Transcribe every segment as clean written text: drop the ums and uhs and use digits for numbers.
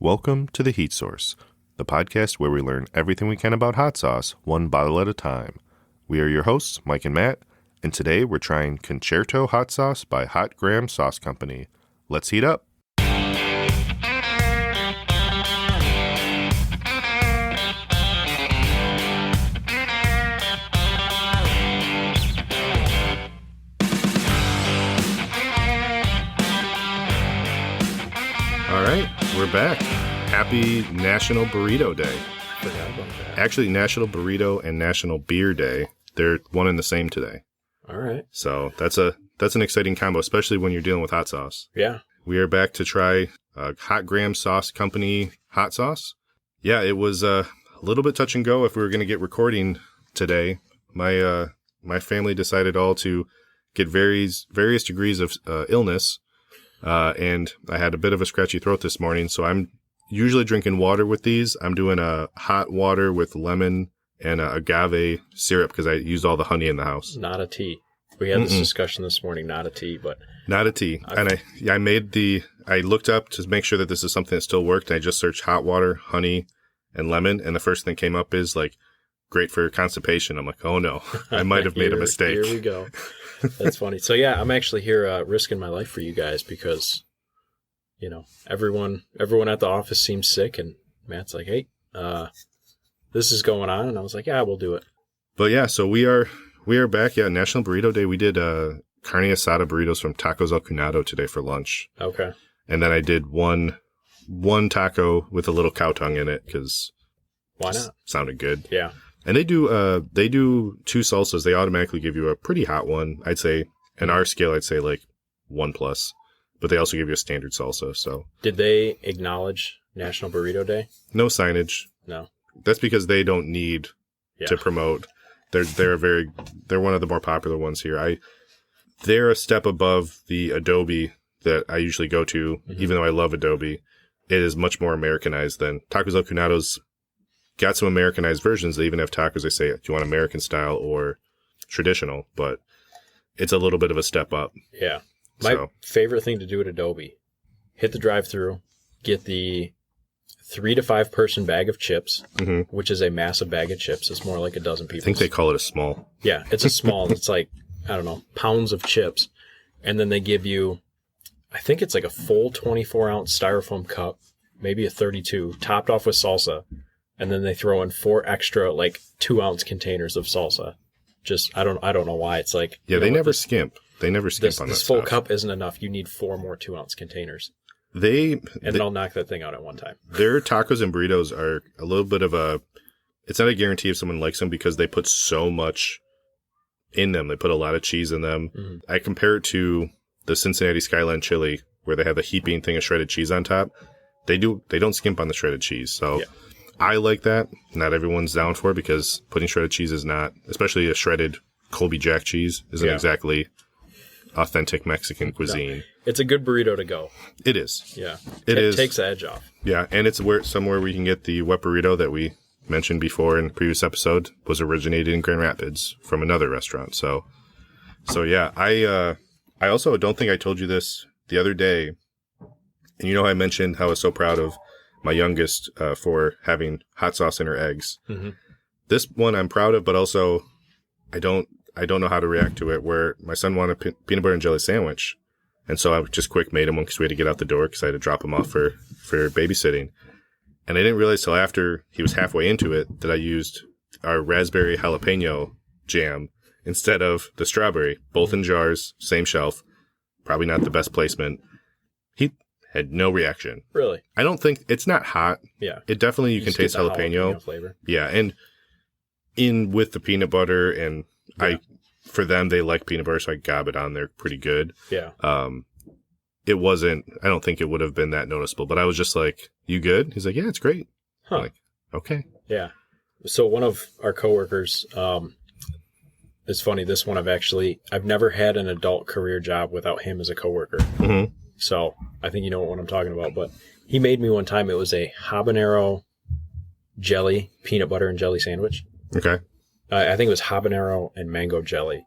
Welcome to The Heat Source, the podcast where we learn everything we can about hot sauce, one bottle at a time. We are your hosts, Mike and Matt, and today we're trying Concerto hot sauce by Hot Graham Sauce Company. Let's heat up. All right, we're back. Happy National Burrito Day. I forgot about that. Actually, National Burrito and National Beer Day. They're one and the same today. All right. So that's an exciting combo, especially when you're dealing with hot sauce. Yeah. We are back to try Hot Graham Sauce Company hot sauce. Yeah, it was a little bit touch and go if we were going to get recording today. My family decided all to get various degrees of illness. And I had a bit of a scratchy throat this morning, so I'm usually drinking water with these. I'm doing a hot water with lemon and agave syrup because I used all the honey in the house. Not a tea. We had this discussion this morning, not a tea, but... Not a tea. I looked up to make sure that this is something that still worked. And I just searched hot water, honey, and lemon, and the first thing came up is like, great for constipation. I'm like, oh no, I might have made a mistake. Here we go. That's funny. So yeah, I'm actually here risking my life for you guys because, you know, everyone at the office seems sick, and Matt's like, hey, this is going on, and I was like, yeah, we'll do it. But yeah, so we are back. Yeah, National Burrito Day. We did carne asada burritos from Tacos El Cunado today for lunch. Okay. And then I did one taco with a little cow tongue in it because why not? Sounded good. Yeah. And they do two salsas. They automatically give you a pretty hot one. I'd say, in our scale, I'd say like 1+. But they also give you a standard salsa. So did they acknowledge National Burrito Day? No signage. No. That's because they don't need to promote. They're one of the more popular ones here. They're a step above the Adobe that I usually go to, even though I love Adobe. It is much more Americanized than Tacos El Cunado's. Got some Americanized versions. They even have tacos. They say, do you want American style or traditional? But it's a little bit of a step up. Yeah. My favorite thing to do at Adobe, hit the drive-thru, get the 3 to 5 person bag of chips, which is a massive bag of chips. It's more like a dozen people. I think they call it a small. Yeah, it's a small. It's like, I don't know, pounds of chips. And then they give you, I think it's like a full 24-ounce styrofoam cup, maybe a 32, topped off with salsa. And then they throw in 4 extra, like 2-ounce containers of salsa. Just, I don't know why. It's like, yeah, they never skimp. They never skimp on this full cup isn't enough. You need 4 more 2-ounce containers. I'll knock that thing out at one time. Their tacos and burritos are a little bit of it's not a guarantee if someone likes them because they put so much in them. They put a lot of cheese in them. Mm-hmm. I compare it to the Cincinnati Skyline chili where they have the heaping thing of shredded cheese on top. They don't skimp on the shredded cheese. So. Yeah. I like that. Not everyone's down for it because putting shredded cheese is not, especially a shredded Colby Jack cheese, isn't exactly authentic Mexican cuisine. No. It's a good burrito to go. It is. Yeah. It takes the edge off. Yeah, and it's somewhere we can get the wet burrito that we mentioned before in the previous episode was originated in Grand Rapids from another restaurant. So yeah, I also don't think I told you this the other day. And you know I mentioned how I was so proud of my youngest for having hot sauce in her eggs. Mm-hmm. This one I'm proud of, but also I don't know how to react to it. Where my son wanted a peanut butter and jelly sandwich, and so I just quick made him one because we had to get out the door because I had to drop him off for babysitting. And I didn't realize till after he was halfway into it that I used our raspberry jalapeno jam instead of the strawberry. Both in jars, same shelf. Probably not the best placement. He had no reaction. Really? I don't think it's not hot. Yeah. It definitely you can taste jalapeno flavor. Yeah, and in with the peanut butter and for them they like peanut butter, so I gob it on there pretty good. Yeah. It wasn't. I don't think it would have been that noticeable, but I was just like, "You good?" He's like, "Yeah, it's great." Huh. I'm like, okay. Yeah. So one of our coworkers, it's funny. This one I've never had an adult career job without him as a coworker. Mm-hmm. So I think you know what I'm talking about. But he made me one time. It was a habanero jelly, peanut butter and jelly sandwich. Okay. I think it was habanero and mango jelly.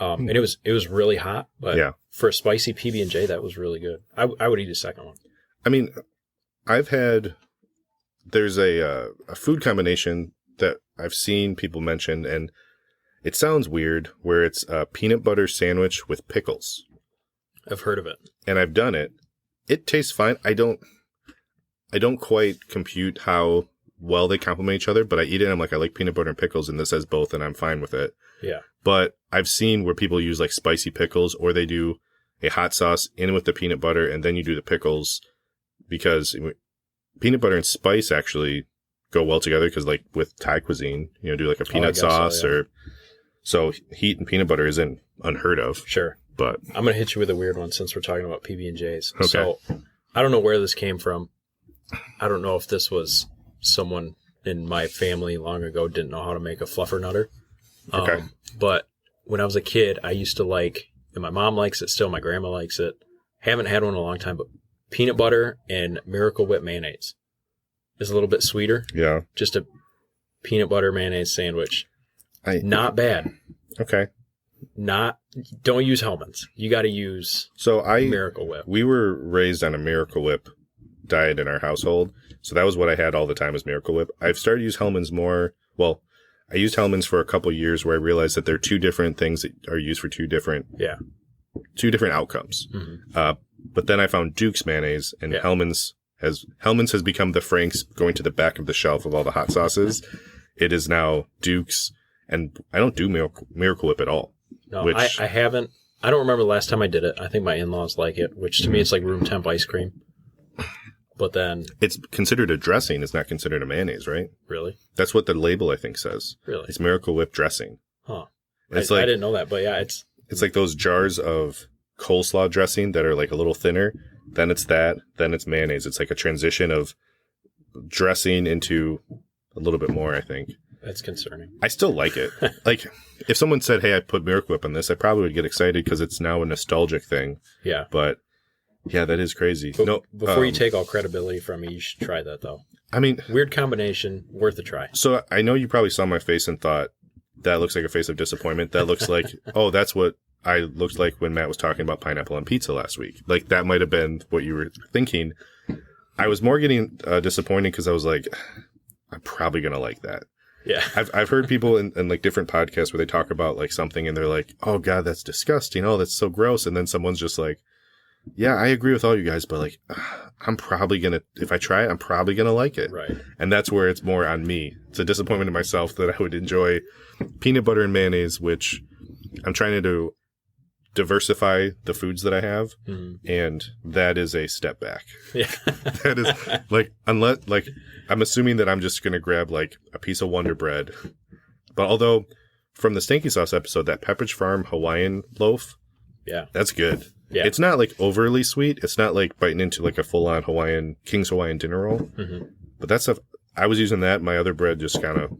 And it was really hot, but for a spicy PB&J, that was really good. I would eat a second one. I mean, there's a food combination that I've seen people mention, and it sounds weird, where it's a peanut butter sandwich with pickles. I've heard of it. And I've done it. It tastes fine. I don't quite compute how well they complement each other, but I eat it and I'm like, I like peanut butter and pickles, and this has both, and I'm fine with it. Yeah. But I've seen where people use like spicy pickles, or they do a hot sauce in with the peanut butter, and then you do the pickles, because peanut butter and spice actually go well together, because like with Thai cuisine, do like a peanut sauce, so, yeah. or so heat and peanut butter isn't unheard of. Sure. But I'm going to hit you with a weird one since we're talking about PB&Js. Okay. So I don't know where this came from. I don't know if this was someone in my family long ago didn't know how to make a fluffernutter. Okay. But when I was a kid, I used to like, and my mom likes it still, my grandma likes it. Haven't had one in a long time, but peanut butter and Miracle Whip mayonnaise is a little bit sweeter. Yeah. Just a peanut butter mayonnaise sandwich. Not bad. Okay. Don't use Hellmann's. You got to use Miracle Whip. We were raised on a Miracle Whip diet in our household, so that was what I had all the time, is Miracle Whip. I've started to use Hellmann's more. Well, I used Hellmann's for a couple of years, where I realized that they're two different things that are used for two different outcomes. Mm-hmm. But then I found Duke's mayonnaise, and Hellmann's has become the Frank's going to the back of the shelf of all the hot sauces. It is now Duke's, and I don't do Miracle Whip at all. No, I haven't. I don't remember the last time I did it. I think my in-laws like it, which to me it's like room temp ice cream. But then it's considered a dressing. It's not considered a mayonnaise, right? Really? That's what the label, I think, says. Really? It's Miracle Whip dressing. Huh. I didn't know that, but yeah, it's like those jars of coleslaw dressing that are like a little thinner. Then it's that. Then it's mayonnaise. It's like a transition of dressing into a little bit more, I think. That's concerning. I still like it. Like, if someone said, hey, I put Miracle Whip on this, I probably would get excited because it's now a nostalgic thing. Yeah. But, yeah, that is crazy. But before you take all credibility from me, you should try that, though. I mean... Weird combination, worth a try. So, I know you probably saw my face and thought, that looks like a face of disappointment. That looks like, oh, that's what I looked like when Matt was talking about pineapple on pizza last week. Like, that might have been what you were thinking. I was more getting disappointed because I was like, I'm probably going to like that. Yeah. I've heard people in like different podcasts where they talk about like something and they're like, oh God, that's disgusting. Oh, that's so gross. And then someone's just like, yeah, I agree with all you guys, but like, I'm probably going to, if I try it, I'm probably going to like it. Right. And that's where it's more on me. It's a disappointment to myself that I would enjoy peanut butter and mayonnaise, which I'm trying to do diversify the foods that I have. Mm-hmm. And that is a step back. Yeah. That is like, unless like, I'm assuming that I'm just going to grab like a piece of Wonder Bread. But although from the Stinky Sauce episode, that Pepperidge Farm Hawaiian loaf, yeah, that's good. Yeah. It's not like overly sweet. It's not like biting into like a full on King's Hawaiian dinner roll. Mm-hmm. But that stuff, I was using that. My other bread just kind of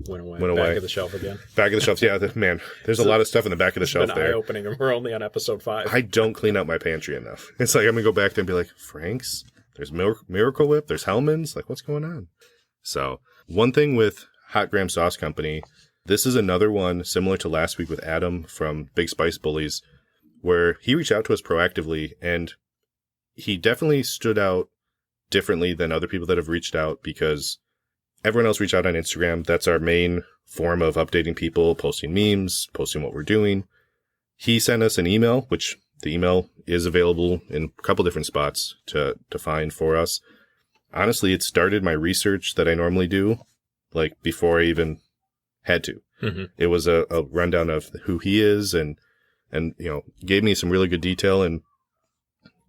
went away. Back of the shelf again. Back of the shelf. Yeah, man, there's a lot of stuff in the back of the shelf there. It's been eye-opening, and we're only on episode 5. I don't clean out my pantry enough. It's like I'm going to go back there and be like, Frank's? There's Miracle Whip. There's Hellmann's. Like, what's going on? So, one thing with Hot Graham Sauce Company, this is another one similar to last week with Adam from Big Spice Bullies, where he reached out to us proactively, and he definitely stood out differently than other people that have reached out, because everyone else reached out on Instagram. That's our main form of updating people, posting memes, posting what we're doing. He sent us an email, which the email is available in a couple different spots to find for us. Honestly, it started my research that I normally do, like before I even had to. Mm-hmm. It was a rundown of who he is, and gave me some really good detail, and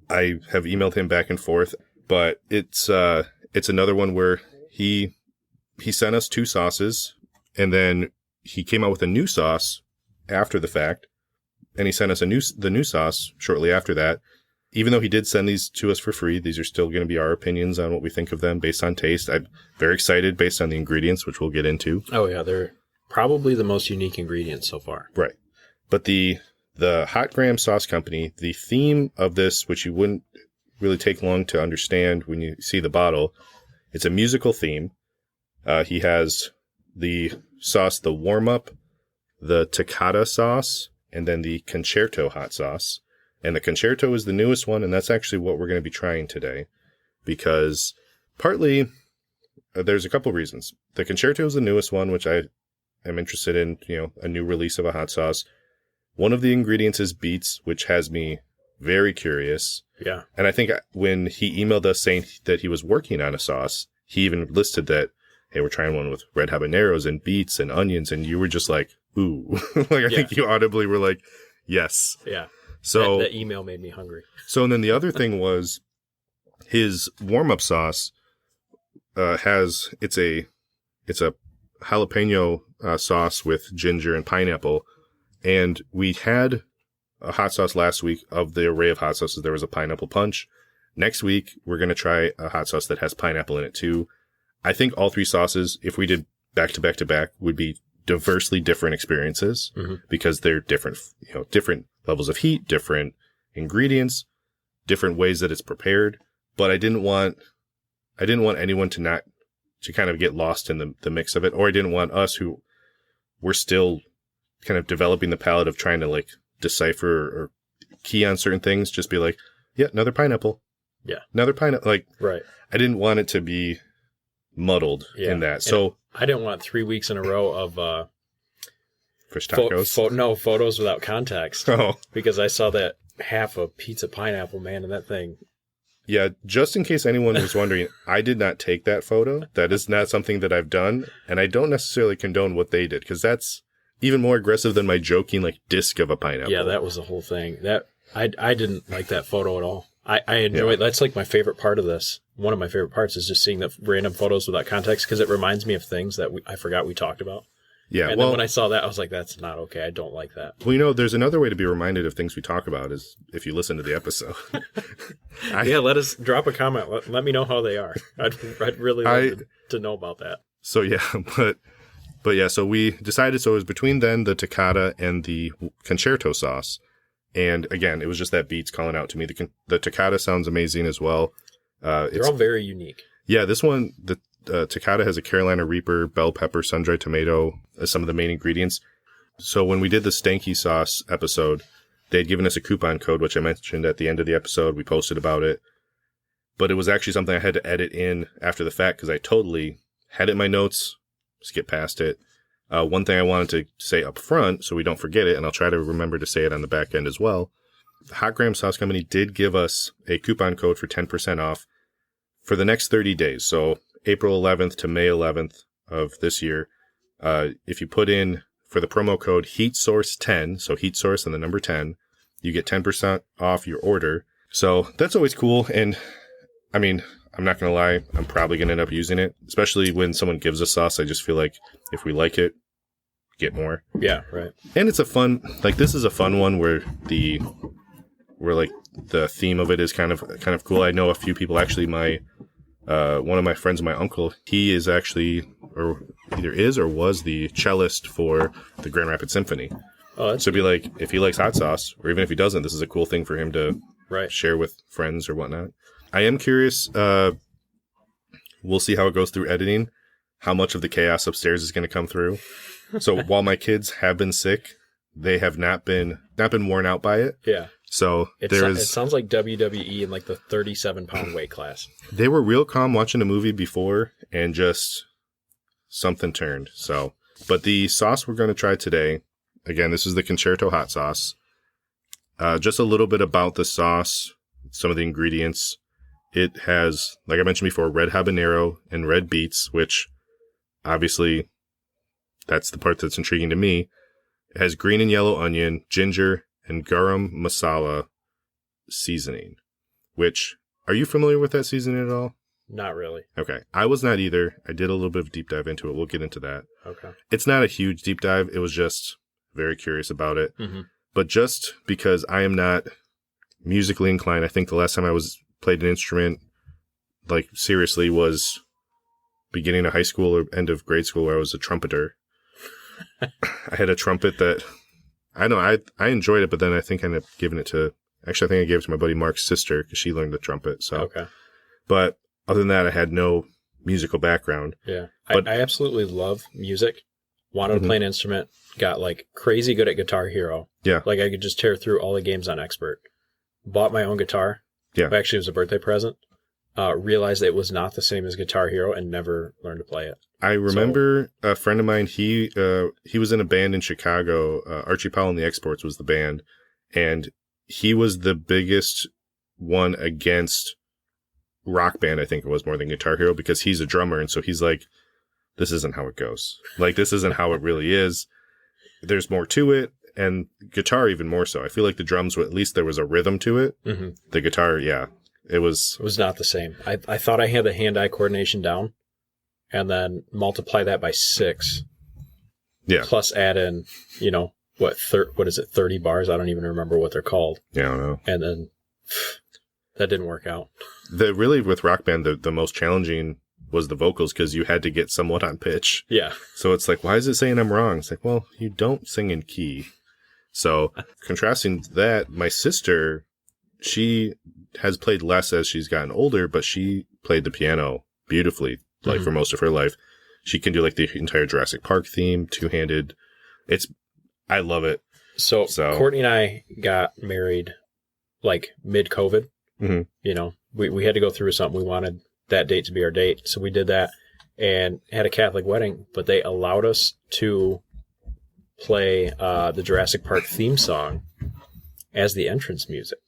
I have emailed him back and forth. But it's another one where he sent us 2 sauces, and then he came out with a new sauce after the fact, and he sent us the new sauce shortly after that. Even though he did send these to us for free, these are still going to be our opinions on what we think of them based on taste. I'm very excited based on the ingredients, which we'll get into. Oh yeah, they're probably the most unique ingredients so far. Right. But the Hot Graham Sauce Company, the theme of this, which you wouldn't really take long to understand when you see the bottle, it's a musical theme. He has the sauce, the warm-up, the Takata sauce, and then the Concerto hot sauce. And the Concerto is the newest one, and that's actually what we're going to be trying today. because partly there's a couple reasons. The Concerto is the newest one, which I am interested in, a new release of a hot sauce. One of the ingredients is beets, which has me very curious. Yeah. And I think when he emailed us saying that he was working on a sauce, he even listed that, hey, we're trying one with red habaneros and beets and onions. And you were just like, ooh. I think you audibly were like, yes. Yeah. So that email made me hungry. So, and then the other thing was his warm-up sauce it's a jalapeno sauce with ginger and pineapple. And we had a hot sauce last week. Of the array of hot sauces, there was a pineapple punch. Next week, we're going to try a hot sauce that has pineapple in it too. I think all three sauces, if we did back to back to back, would be diversely different experiences because they're different, different levels of heat, different ingredients, different ways that it's prepared. But I didn't want anyone to kind of get lost in the mix of it. Or I didn't want us, who were still kind of developing the palate of trying to like decipher or key on certain things, just be like, yeah, another pineapple. Yeah. Another pineapple. Like, right. I didn't want it to be muddled in that. So I didn't want 3 weeks in a row of fish tacos. Photos without context. Oh. Because I saw that half a pizza pineapple, man, and that thing. Yeah, just in case anyone was wondering, I did not take that photo. That is not something that I've done, and I don't necessarily condone what they did, because that's even more aggressive than my joking like disc of a pineapple. Yeah, that was the whole thing. That I didn't like that photo at all. I enjoy it. That's like my favorite part of this. One of my favorite parts is just seeing the random photos without context, because it reminds me of things that I forgot we talked about. Yeah, and then when I saw that, I was like, that's not okay. I don't like that. Well, there's another way to be reminded of things we talk about is if you listen to the episode. Let us drop a comment. Let me know how they are. I'd really like to know about that. So, yeah, but yeah, so we decided, so it was between then the Takata and the Concerto sauce. And again, it was just that beats calling out to me. The Takata sounds amazing as well. They're all very unique. Yeah, this one, the Takata has a Carolina Reaper, bell pepper, sun-dried tomato as some of the main ingredients. So when we did the Stanky Sauce episode, they had given us a coupon code, which I mentioned at the end of the episode. We posted about it. But it was actually something I had to edit in after the fact because I totally had it in my notes, skip past it. One thing I wanted to say up front so we don't forget it, and I'll try to remember to say it on the back end as well. The Hot Gram Sauce Company did give us a coupon code for 10% off for the next 30 days. So April 11th to May 11th of this year. If you put in for the promo code HeatSource10, so Heat Source and the number 10, you get 10% off your order. So that's always cool. And I mean, I'm not going to lie, I'm probably going to end up using it, especially when someone gives us sauce. I just feel like if we like it, get more. Yeah, right. And it's a fun, like this is a fun one where the theme of it is kind of cool. I know a few people, actually one of my friends, my uncle, he is actually, or either is or was the cellist for the Grand Rapids Symphony. Oh, so it'd be like, if he likes hot sauce, or even if he doesn't, this is a cool thing for him to share with friends or whatnot. I am curious, we'll see how it goes through editing, how much of the chaos upstairs is going to come through. So while my kids have been sick, they have not been worn out by it. Yeah. So it sounds like WWE in like the 37-pound weight class. They were real calm watching a movie before, and just something turned. So, but the sauce we're going to try today, again, this is the Concerto hot sauce. Just a little bit about the sauce, some of the ingredients. It has, like I mentioned before, red habanero and red beets, which obviously that's the part that's intriguing to me. It has green and yellow onion, ginger, and garam masala seasoning, which, are you familiar with that seasoning at all? Not really. Okay. I was not either. I did a little bit of deep dive into it. We'll get into that. Okay. It's not a huge deep dive. It was just very curious about it. Mm-hmm. But just because I am not musically inclined, I think the last time I played an instrument, like seriously, was beginning of high school or end of grade school, where I was a trumpeter. I had a trumpet that I enjoyed it, but then I think I ended up giving it to, actually I think I gave it to my buddy Mark's sister because she learned the trumpet. So, okay. But other than that, I had no musical background. Yeah. But I absolutely love music. Wanted to play an instrument. Got like crazy good at Guitar Hero. Yeah. Like I could just tear through all the games on Expert. Bought my own guitar. Yeah. Actually, it was a birthday present. realized it was not the same as Guitar Hero and never learned to play it. I remember a friend of mine, he was in a band in Chicago. Archie Powell and the Exports was the band. And he was the biggest one against Rock Band, I think it was, more than Guitar Hero, because he's a drummer. And so he's like, this isn't how it goes. Like, this isn't how it really is. There's more to it. And guitar even more so. I feel like the drums, at least there was a rhythm to it. Mm-hmm. The guitar, yeah, it was not the same. I thought I had the hand-eye coordination down, and then multiply that by 6. Yeah. Plus add in, what is it, 30 bars? I don't even remember what they're called. Yeah, I don't know. And then that didn't work out. Really, with Rock Band, the most challenging was the vocals, because you had to get somewhat on pitch. Yeah. So it's like, why is it saying I'm wrong? It's like, well, you don't sing in key. So contrasting that, my sister, she has played less as she's gotten older, but she played the piano beautifully, like for most of her life. She can do like the entire Jurassic Park theme, two-handed. I love it. So Courtney and I got married like mid-COVID. Mm-hmm. We had to go through something. We wanted that date to be our date. So we did that and had a Catholic wedding, but they allowed us to play the Jurassic Park theme song as the entrance music.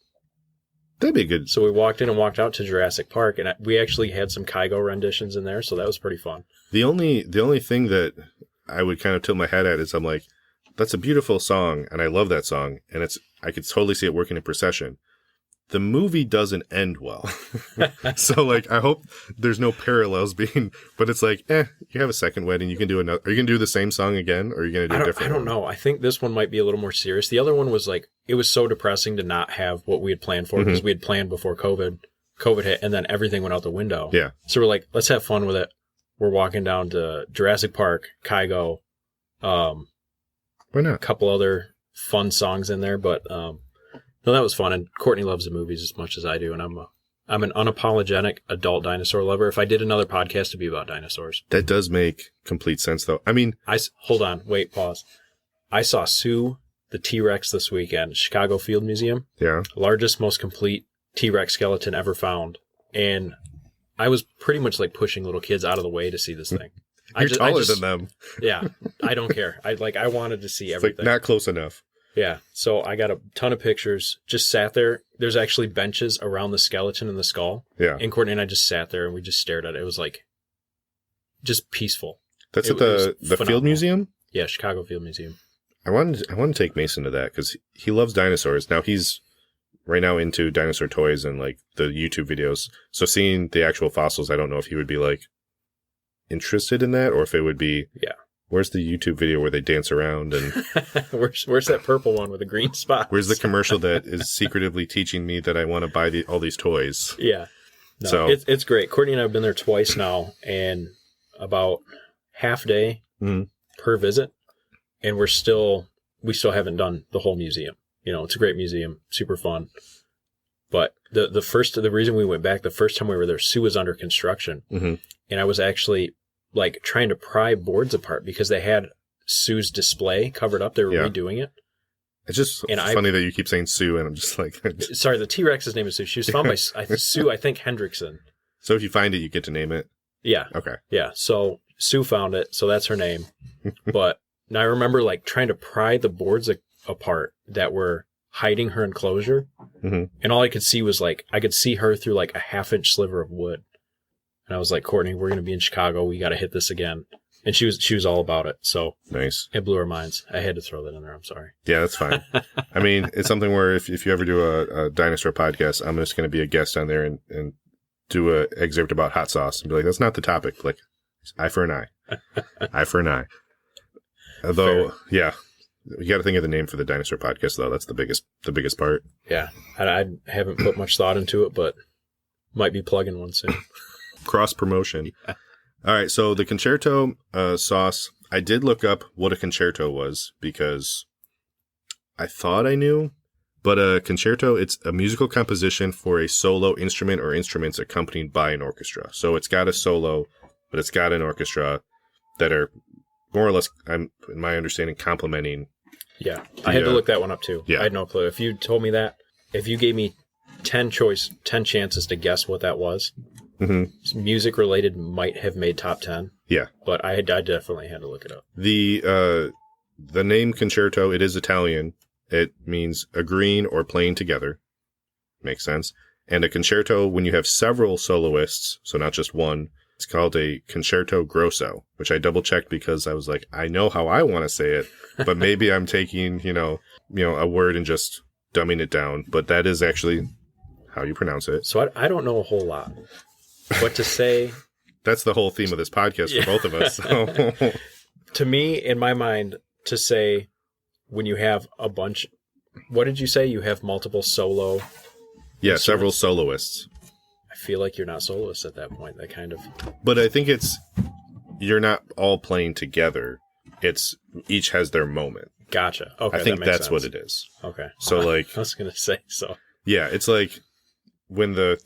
That'd be good. So we walked in and walked out to Jurassic Park, and we actually had some Kygo renditions in there, so that was pretty fun. The only thing that I would kind of tilt my head at is I'm like, that's a beautiful song, and I love that song, and I could totally see it working in procession. The movie doesn't end well. So, like, I hope there's no parallels but it's like, you have a second wedding, you can do another. Are you going to do the same song again, or are you going to do a different one? I don't know. I think this one might be a little more serious. The other one was like, it was so depressing to not have what we had planned for, because we had planned before COVID hit, and then everything went out the window. Yeah. So we're like, let's have fun with it. We're walking down to Jurassic Park, Kygo, why not? A couple other fun songs in there, but no, that was fun, and Courtney loves the movies as much as I do, and I'm an unapologetic adult dinosaur lover. If I did another podcast, it'd be about dinosaurs. That does make complete sense, though. I mean... Hold on. Wait, pause. I saw Sue the T-Rex this weekend, Chicago Field Museum. Yeah. Largest, most complete T-Rex skeleton ever found. And I was pretty much like pushing little kids out of the way to see this thing. You're taller than them. Yeah. I don't care. I wanted to see everything. Like not close enough. Yeah. So I got a ton of pictures, just sat there. There's actually benches around the skeleton and the skull. Yeah. And Courtney and I just sat there and we just stared at it. It was like just peaceful. That's at the Field Museum? Yeah, Chicago Field Museum. I want to take Mason to that because he loves dinosaurs. Now he's right now into dinosaur toys and like the YouTube videos. So seeing the actual fossils, I don't know if he would be like interested in that or if it would be, yeah. Where's the YouTube video where they dance around and where's that purple one with the green spots? Where's the commercial that is secretively teaching me that I want to buy all these toys? Yeah. No, so it's great. Courtney and I have been there twice now and about half day per visit. And we still haven't done the whole museum. It's a great museum, super fun. But the reason we went back, the first time we were there, Sue was under construction. Mm-hmm. And I was actually like trying to pry boards apart because they had Sue's display covered up. They were redoing it. It's just funny that you keep saying Sue, and I'm just like... Sorry, the T-Rex's name is Sue. She was found by Sue, I think, Hendrickson. So if you find it, you get to name it? Yeah. Okay. Yeah, so Sue found it, so that's her name. But now I remember like trying to pry the boards apart that were hiding her enclosure, and all I could see was like, I could see her through like a half-inch sliver of wood. And I was like, Courtney, we're going to be in Chicago. We got to hit this again. And she was all about it. So nice. It blew our minds. I had to throw that in there. I'm sorry. Yeah, that's fine. I mean, it's something where if you ever do a dinosaur podcast, I'm just going to be a guest on there and do a excerpt about hot sauce and be like, that's not the topic. Like, eye for an eye. Eye for an eye. Although, fair. Yeah, you got to think of the name for the dinosaur podcast, though. That's the biggest part. Yeah. I haven't put much thought into it, but might be plugging one soon. Cross promotion. Yeah. All right. So the Concerto sauce, I did look up what a concerto was because I thought I knew, but a concerto, it's a musical composition for a solo instrument or instruments accompanied by an orchestra. So it's got a solo, but it's got an orchestra that are more or less, in my understanding, complementing. Yeah. I had to look that one up too. Yeah. I had no clue. If you told me that, if you gave me 10 chances to guess what that was. Mm-hmm. Music related might have made top 10. Yeah. But I definitely had to look it up. The name Concerto, it is Italian. It means agreeing or playing together. Makes sense. And a concerto, when you have several soloists, so not just one, it's called a concerto grosso, which I double checked because I was like, I know how I want to say it, but maybe I'm taking, a word and just dumbing it down. But that is actually how you pronounce it. So I don't know a whole lot. What to say? That's the whole theme of this podcast for both of us. So. To me, in my mind, to say when you have a bunch, what did you say? You have multiple solo. Yeah, several soloists. I feel like you're not soloists at that point. That kind of. But I think you're not all playing together. It's each has their moment. Gotcha. Okay, I think that makes that's sense. what it is. Okay. So like, I was gonna say so. Yeah, it's like when the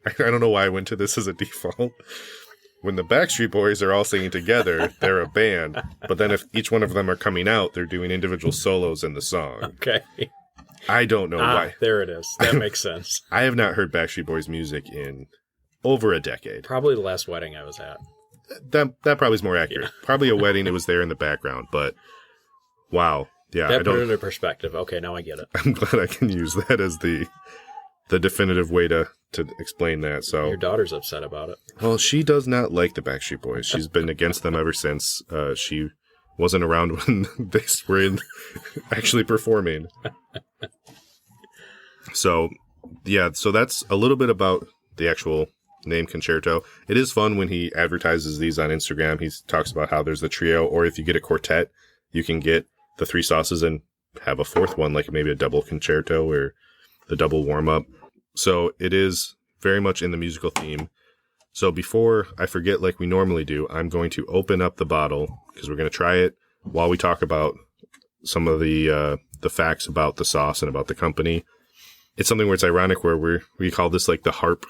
I don't know why I went to this as a default. When the Backstreet Boys are all singing together, they're a band. But then if each one of them are coming out, they're doing individual solos in the song. Okay. I don't know why. There it is. That makes sense. I have not heard Backstreet Boys music in over a decade. Probably the last wedding I was at. That probably is more accurate. Yeah. Probably a wedding, it was there in the background, but wow. Yeah, that put it into perspective. Okay, now I get it. I'm glad I can use that as the definitive way to explain that. So your daughter's upset about it. Well, she does not like the Backstreet Boys. She's been against them ever since. She wasn't around when they were actually performing. So, yeah, so that's a little bit about the actual name Concerto. It is fun when he advertises these on Instagram. He talks about how there's the trio, or if you get a quartet, you can get the 3 sauces and have a 4th one, like maybe a double concerto or the double warm-up. So it is very much in the musical theme. So before I forget, like we normally do, I'm going to open up the bottle because we're going to try it while we talk about some of the facts about the sauce and about the company. It's something where it's ironic where we call this like the harp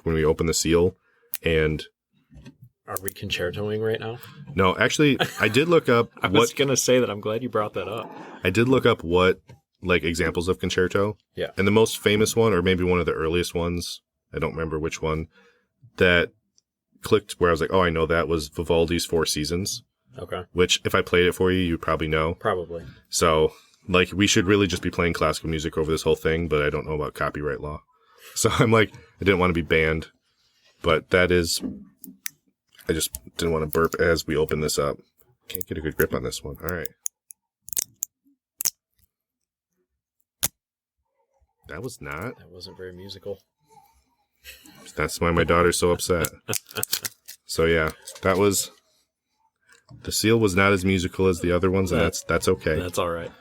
when we open the seal. And are we concertoing right now? No, actually, I did look up. I was going to say that. I'm glad you brought that up. I did look up what like examples of concerto. Yeah. And the most famous one, or maybe one of the earliest ones, I don't remember which one, that clicked where I was like, oh, I know that was Vivaldi's Four Seasons. Okay. Which, if I played it for you, you'd probably know. Probably. So, like, we should really just be playing classical music over this whole thing, but I don't know about copyright law. So I'm like, I didn't want to be banned. But that is, I just didn't want to burp as we open this up. Can't get a good grip on this one. All right. That was not. That wasn't very musical. That's why my daughter's so upset. So yeah, that was. The seal was not as musical as the other ones, and that's okay. That's all right.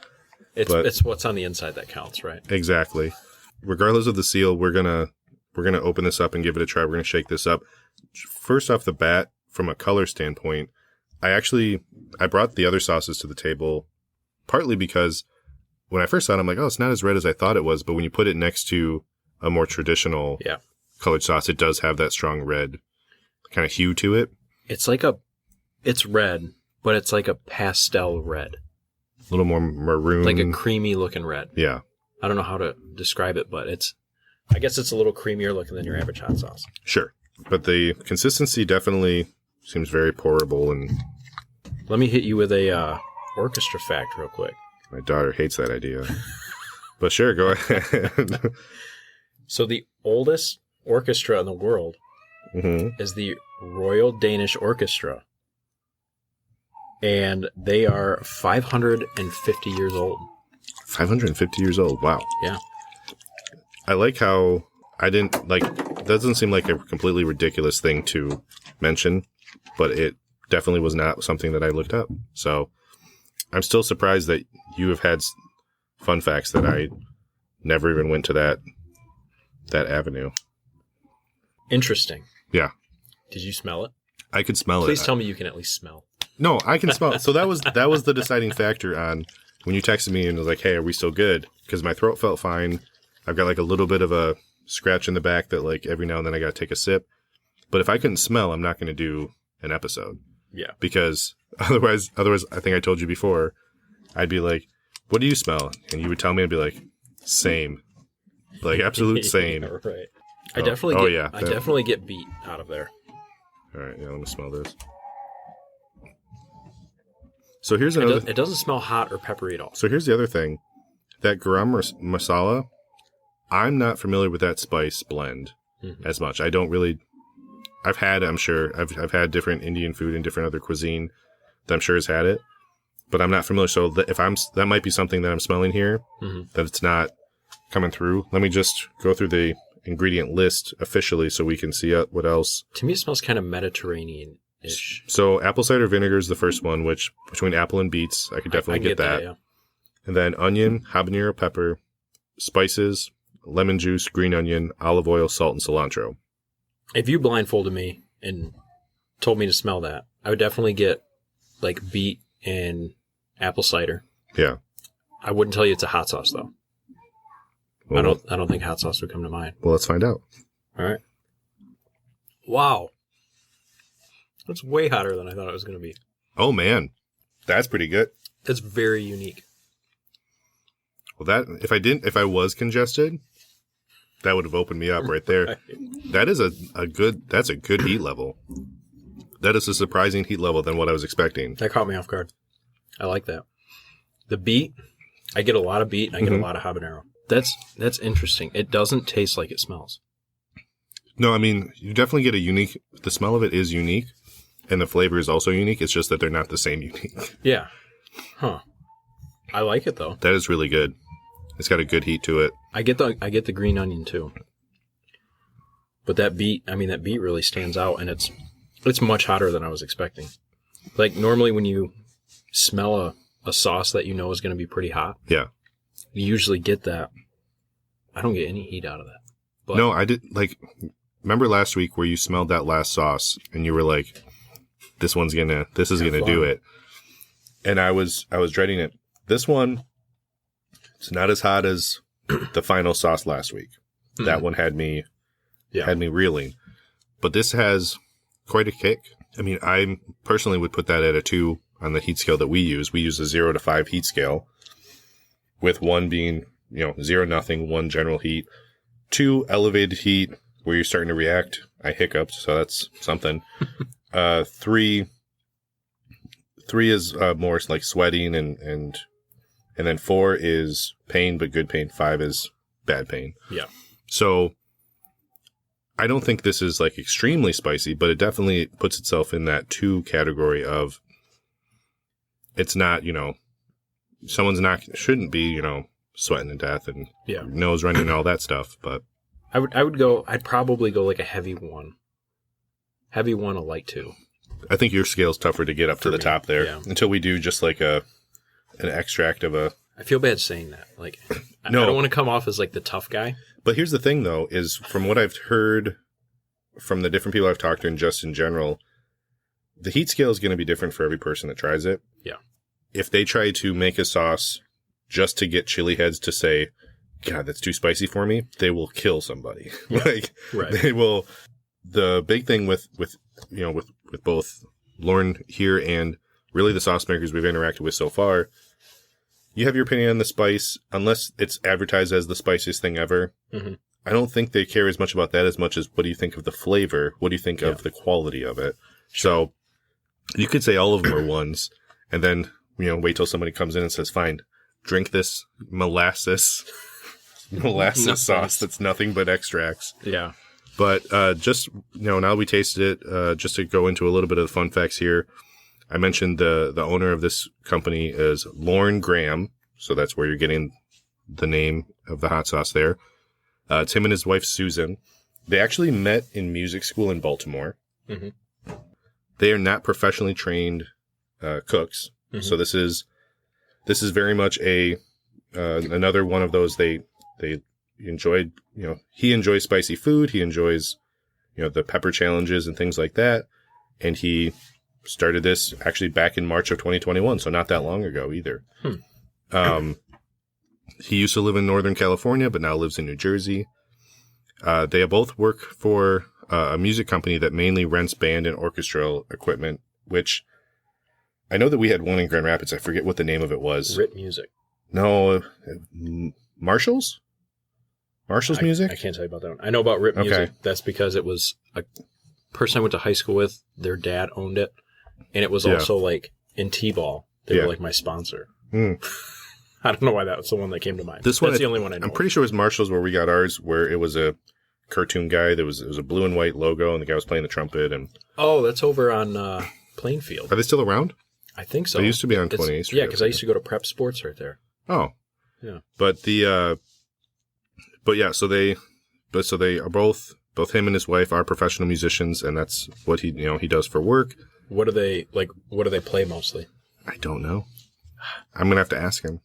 It's what's on the inside that counts, right? Exactly. Regardless of the seal, we're gonna open this up and give it a try. We're gonna shake this up. First off the bat, from a color standpoint, I brought the other sauces to the table, partly because when I first saw it, I'm like, oh, it's not as red as I thought it was. But when you put it next to a more traditional colored sauce, it does have that strong red kind of hue to it. It's red, but it's like a pastel red. A little more maroon. Like a creamy looking red. Yeah. I don't know how to describe it, but I guess it's a little creamier looking than your average hot sauce. Sure. But the consistency definitely seems very pourable. And let me hit you with a orchestra fact real quick. My daughter hates that idea. But sure, go ahead. So the oldest orchestra in the world is the Royal Danish Orchestra. And they are 550 years old. 550 years old. Wow. Yeah. I like how that doesn't seem like a completely ridiculous thing to mention, but it definitely was not something that I looked up. So I'm still surprised that you have had fun facts that I never even went to that avenue. Interesting. Yeah. Did you smell it? I could smell it. Please tell me you can at least smell. No, I can smell it. So that was the deciding factor on when you texted me and was like, hey, are we still good? Because my throat felt fine. I've got like a little bit of a scratch in the back that like every now and then I got to take a sip. But if I couldn't smell, I'm not going to do an episode. Yeah. Because otherwise, I think I told you before, I'd be like, what do you smell? And you would tell me, I'd be like, Same. Like, absolute same. Yeah, right. Oh. I definitely get beet out of there. All right, yeah, let me smell this. So here's another... It doesn't smell hot or peppery at all. So here's the other thing. That garam masala, I'm not familiar with that spice blend as much. I don't really... I've had, I'm sure, I've had different Indian food and different other cuisine that I'm sure has had it, but I'm not familiar. So that might be something that I'm smelling here, that it's not coming through. Let me just go through the ingredient list officially so we can see what else. To me, it smells kind of Mediterranean-ish. So apple cider vinegar is the first one, which between apple and beets, I could definitely get that. Yeah. And then onion, habanero pepper, spices, lemon juice, green onion, olive oil, salt, and cilantro. If you blindfolded me and told me to smell that, I would definitely get like beet and apple cider. Yeah. I wouldn't tell you it's a hot sauce though. Well, I don't think hot sauce would come to mind. Well, let's find out. All right. Wow. That's way hotter than I thought it was going to be. Oh man. That's pretty good. That's very unique. Well, if I was congested, that would have opened me up right there. That is that's a good heat level. That is a surprising heat level than what I was expecting. That caught me off guard. I like that. The beet, I get a lot of beet and I get a lot of habanero. That's interesting. It doesn't taste like it smells. No, I mean, you definitely get the smell of it is unique and the flavor is also unique. It's just that they're not the same unique. Yeah. Huh. I like it though. That is really good. It's got a good heat to it. I get the green onion too. But that beet really stands out and it's much hotter than I was expecting. Like normally when you smell a sauce that you know is going to be pretty hot. Yeah. You usually get that. I don't get any heat out of that. But no, I did remember last week where you smelled that last sauce and you were like, this is gonna do it. And I was dreading it. This one, it's not as hot as the final sauce last week. Mm-hmm. That one had me reeling. But this has quite a kick. I mean, I personally would put that at a 2 on the heat scale that we use. We use a 0 to 5 heat scale, with 1 being, 0, nothing, 1 general heat, 2 elevated heat where you're starting to react. I hiccuped, so that's something. 3 is more like sweating and then 4 is pain, but good pain. 5 is bad pain. Yeah. So I don't think this is like extremely spicy, but it definitely puts itself in that 2 category of it's not, shouldn't be, sweating to death and nose running and all that stuff. But I'd probably go like a heavy 1. Heavy 1, a light 2. I think your scale's tougher to get up to the top there until we do just like an extract of a... I feel bad saying that. Like, no. I don't want to come off as like the tough guy. But here's the thing though, is from what I've heard from the different people I've talked to and just in general, the heat scale is going to be different for every person that tries it. Yeah. If they try to make a sauce just to get chili heads to say, God, that's too spicy for me, they will kill somebody. Yeah. They will. The big thing with both Lauren here and really the sauce makers we've interacted with so far, you have your opinion on the spice, unless it's advertised as the spiciest thing ever. Mm-hmm. I don't think they care as much about that as much as what do you think of the flavor? What do you think of the quality of it? Sure. So you could say all of them are 1s, and then wait till somebody comes in and says, "Fine, drink this molasses sauce that's nothing but extracts." Yeah. But just now we tasted it. Just to go into a little bit of the fun facts here, I mentioned the owner of this company is Lauren Graham, so that's where you're getting the name of the hot sauce there. It's him and his wife Susan. They actually met in music school in Baltimore. Mm-hmm. They are not professionally trained cooks, so this is very much another one of those they enjoyed. He enjoys spicy food. He enjoys the pepper challenges and things like that, and he started this actually back in March of 2021, so not that long ago either. He used to live in Northern California, but now lives in New Jersey. They both work for a music company that mainly rents band and orchestral equipment, which I know that we had one in Grand Rapids. I forget what the name of it was. Rit Music. No, Marshall's music? I can't tell you about that one. I know about Rip Music. Okay. That's because it was a person I went to high school with. Their dad owned it. And it was also like in T-ball. They were like my sponsor. Mm. I don't know why that was the one that came to mind. That's the only one I know. I'm pretty sure it was Marshall's where we got ours, where it was a cartoon guy. It was a blue and white logo, and the guy was playing the trumpet. And oh, that's over on Plainfield. Are they still around? I think so. They used to be on 28th Street. Yeah, because I used to go to Prep Sports right there. Oh, yeah. But so they are both him and his wife are professional musicians, and that's what he does for work. What do they play mostly? I don't know. I'm gonna have to ask him.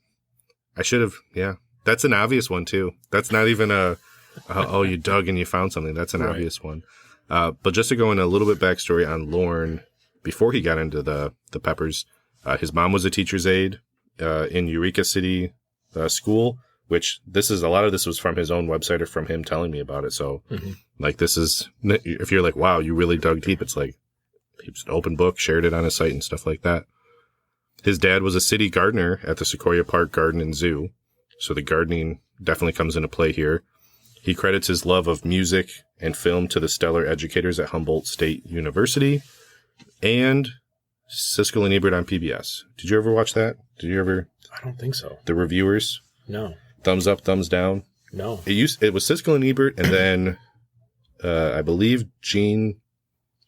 I should have. Yeah, that's an obvious one too. That's not even oh, you dug and you found something. That's an obvious one. But just to go in a little bit backstory on Lorne, before he got into the Peppers, his mom was a teacher's aide in Eureka City School, which a lot of this was from his own website or from him telling me about it. So like this is, if you're like, wow, you really dug deep, it's like he was an open book, shared it on his site and stuff like that. His dad was a city gardener at the Sequoia Park Garden and Zoo. So the gardening definitely comes into play here. He credits his love of music and film to the stellar educators at Humboldt State University and Siskel and Ebert on PBS. Did you ever watch that? Did you ever? I don't think so. The reviewers? No. Thumbs up, thumbs down? No. It was Siskel and Ebert, and then I believe Gene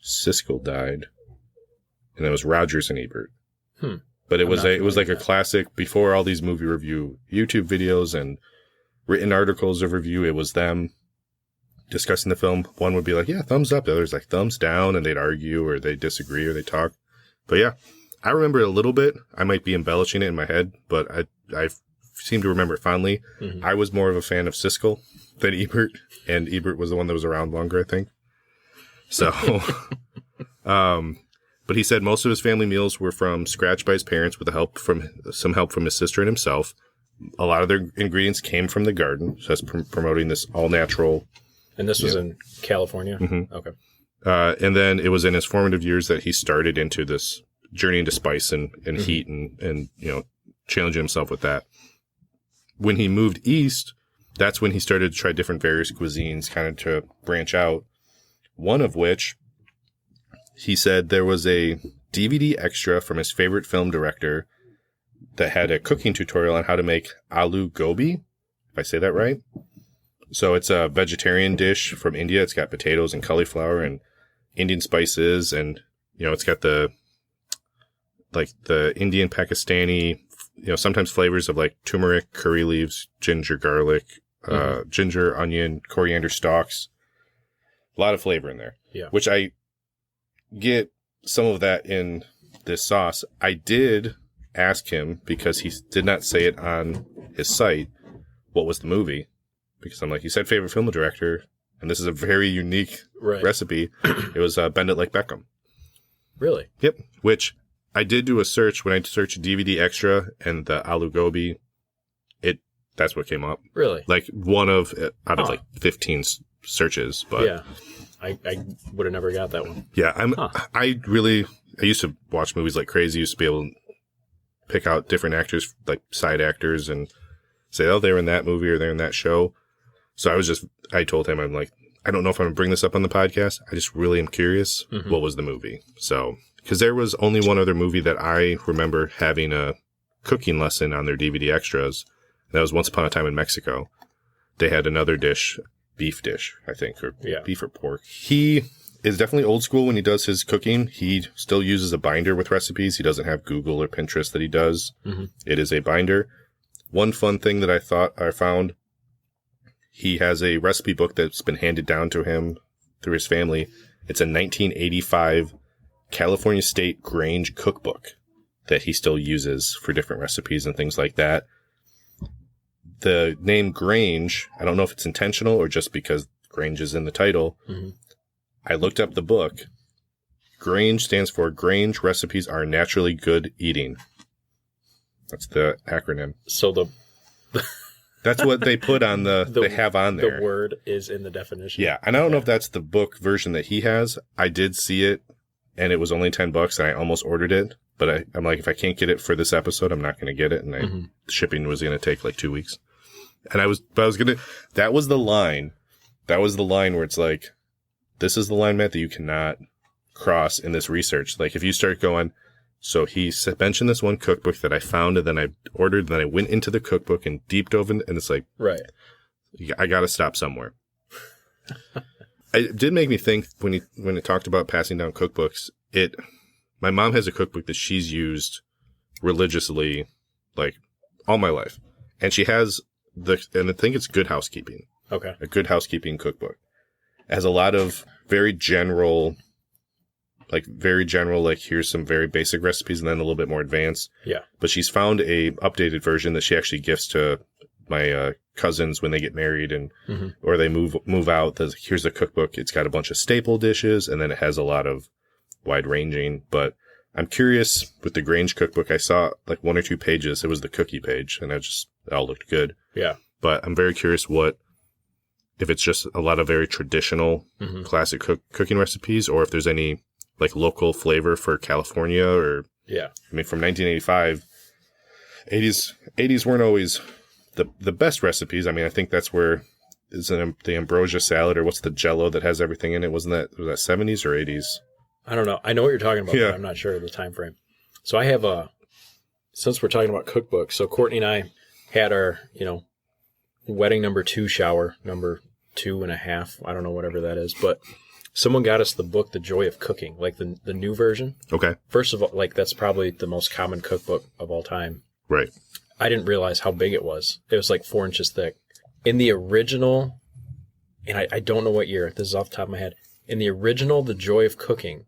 Siskel died, and it was Rogers and Ebert. But it was like a classic before all these movie review YouTube videos and written articles of review. It was them discussing the film. One would be like, yeah, thumbs up. The other's like thumbs down, and they'd argue or they'd disagree or they'd talk. But yeah, I remember it a little bit. I might be embellishing it in my head, but I seem to remember it fondly. Mm-hmm. I was more of a fan of Siskel than Ebert, and Ebert was the one that was around longer, I think. So, but he said most of his family meals were from scratch by his parents with some help from his sister and himself. A lot of their ingredients came from the garden, so that's promoting this all-natural. And this was in California? Mm-hmm. Okay. And then it was in his formative years that he started into this journey into spice and heat and challenging himself with that. When he moved east, that's when he started to try different various cuisines, kind of to branch out. One of which, he said there was a DVD extra from his favorite film director that had a cooking tutorial on how to make aloo gobi, if I say that right. So it's a vegetarian dish from India. It's got potatoes and cauliflower and Indian spices, and it's got the Indian Pakistani, sometimes flavors of like turmeric, curry leaves, ginger, garlic, ginger, onion, coriander stalks. A lot of flavor in there. Yeah. Which I get some of that in this sauce. I did ask him, because he did not say it on his site, what was the movie. Because I'm like, you said favorite film director, and this is a very unique recipe. It was Bend It Like Beckham. Really? Yep. Which I did do a search. When I searched DVD extra and the aloo gobi, that's what came up. Really? Like one of out of like 15 searches. But yeah, I would have never got that one. Yeah, I used to watch movies like crazy. Used to be able to pick out different actors, like side actors, and say, oh, they were in that movie or they're in that show. So I told him, I'm like, I don't know if I'm going to bring this up on the podcast. I just really am curious. What was the movie? So, because there was only one other movie that I remember having a cooking lesson on their DVD extras. That was Once Upon a Time in Mexico. They had another dish, beef dish, I think, or beef or pork. He is definitely old school when he does his cooking. He still uses a binder with recipes. He doesn't have Google or Pinterest that he does. It is a binder. One fun thing that I found, he has a recipe book that's been handed down to him through his family. It's a 1985 California State Grange cookbook that he still uses for different recipes and things like that. The name Grange, I don't know if it's intentional or just because Grange is in the title. I looked up the book. Grange stands for Grange Recipes Are Naturally Good Eating. That's the acronym. So that's what they put on they have on there. The word is in the definition. Yeah. And I don't know if that's the book version that he has. I did see it, and it was only $10, and I almost ordered it. But I'm like, if I can't get it for this episode, I'm not going to get it. And shipping was going to take like 2 weeks. And that was the line. That was the line where it's like, this is the line, Matt, that you cannot cross in this research. Like if you start going, so he mentioned this one cookbook that I found and then I ordered, and then I went into the cookbook and deep dove in, and it's like, right. I got to stop somewhere. It did make me think when it talked about passing down cookbooks, my mom has a cookbook that she's used religiously, like all my life. And she has and I think it's Good Housekeeping. Okay. A Good Housekeeping cookbook. It has a lot of very general, here's some very basic recipes and then a little bit more advanced. Yeah. But she's found a updated version that she actually gifts to my cousins when they get married and or they move out. Here's the cookbook. It's got a bunch of staple dishes, and then it has a lot of wide ranging. But I'm curious with the Grange cookbook. I saw like 1 or 2 pages. It was the cookie page, and it all looked good. Yeah. But I'm very curious if it's just a lot of very traditional classic cooking recipes, or if there's any like local flavor for California or I mean, from 1985, 80s weren't always the best recipes. I mean, I think that's where the ambrosia salad, or what's the Jello that has everything in it? Was that 70s or 80s? I don't know. I know what you're talking about, but I'm not sure of the time frame. So I have since we're talking about cookbooks, so Courtney and I had our, wedding number 2 shower, number 2.5. I don't know, whatever that is, but someone got us the book, The Joy of Cooking, like the new version. Okay. First of all, like that's probably the most common cookbook of all time. Right. I didn't realize how big it was. It was like 4 inches thick. In the original, and I don't know what year, this is off the top of my head. In the original, The Joy of Cooking,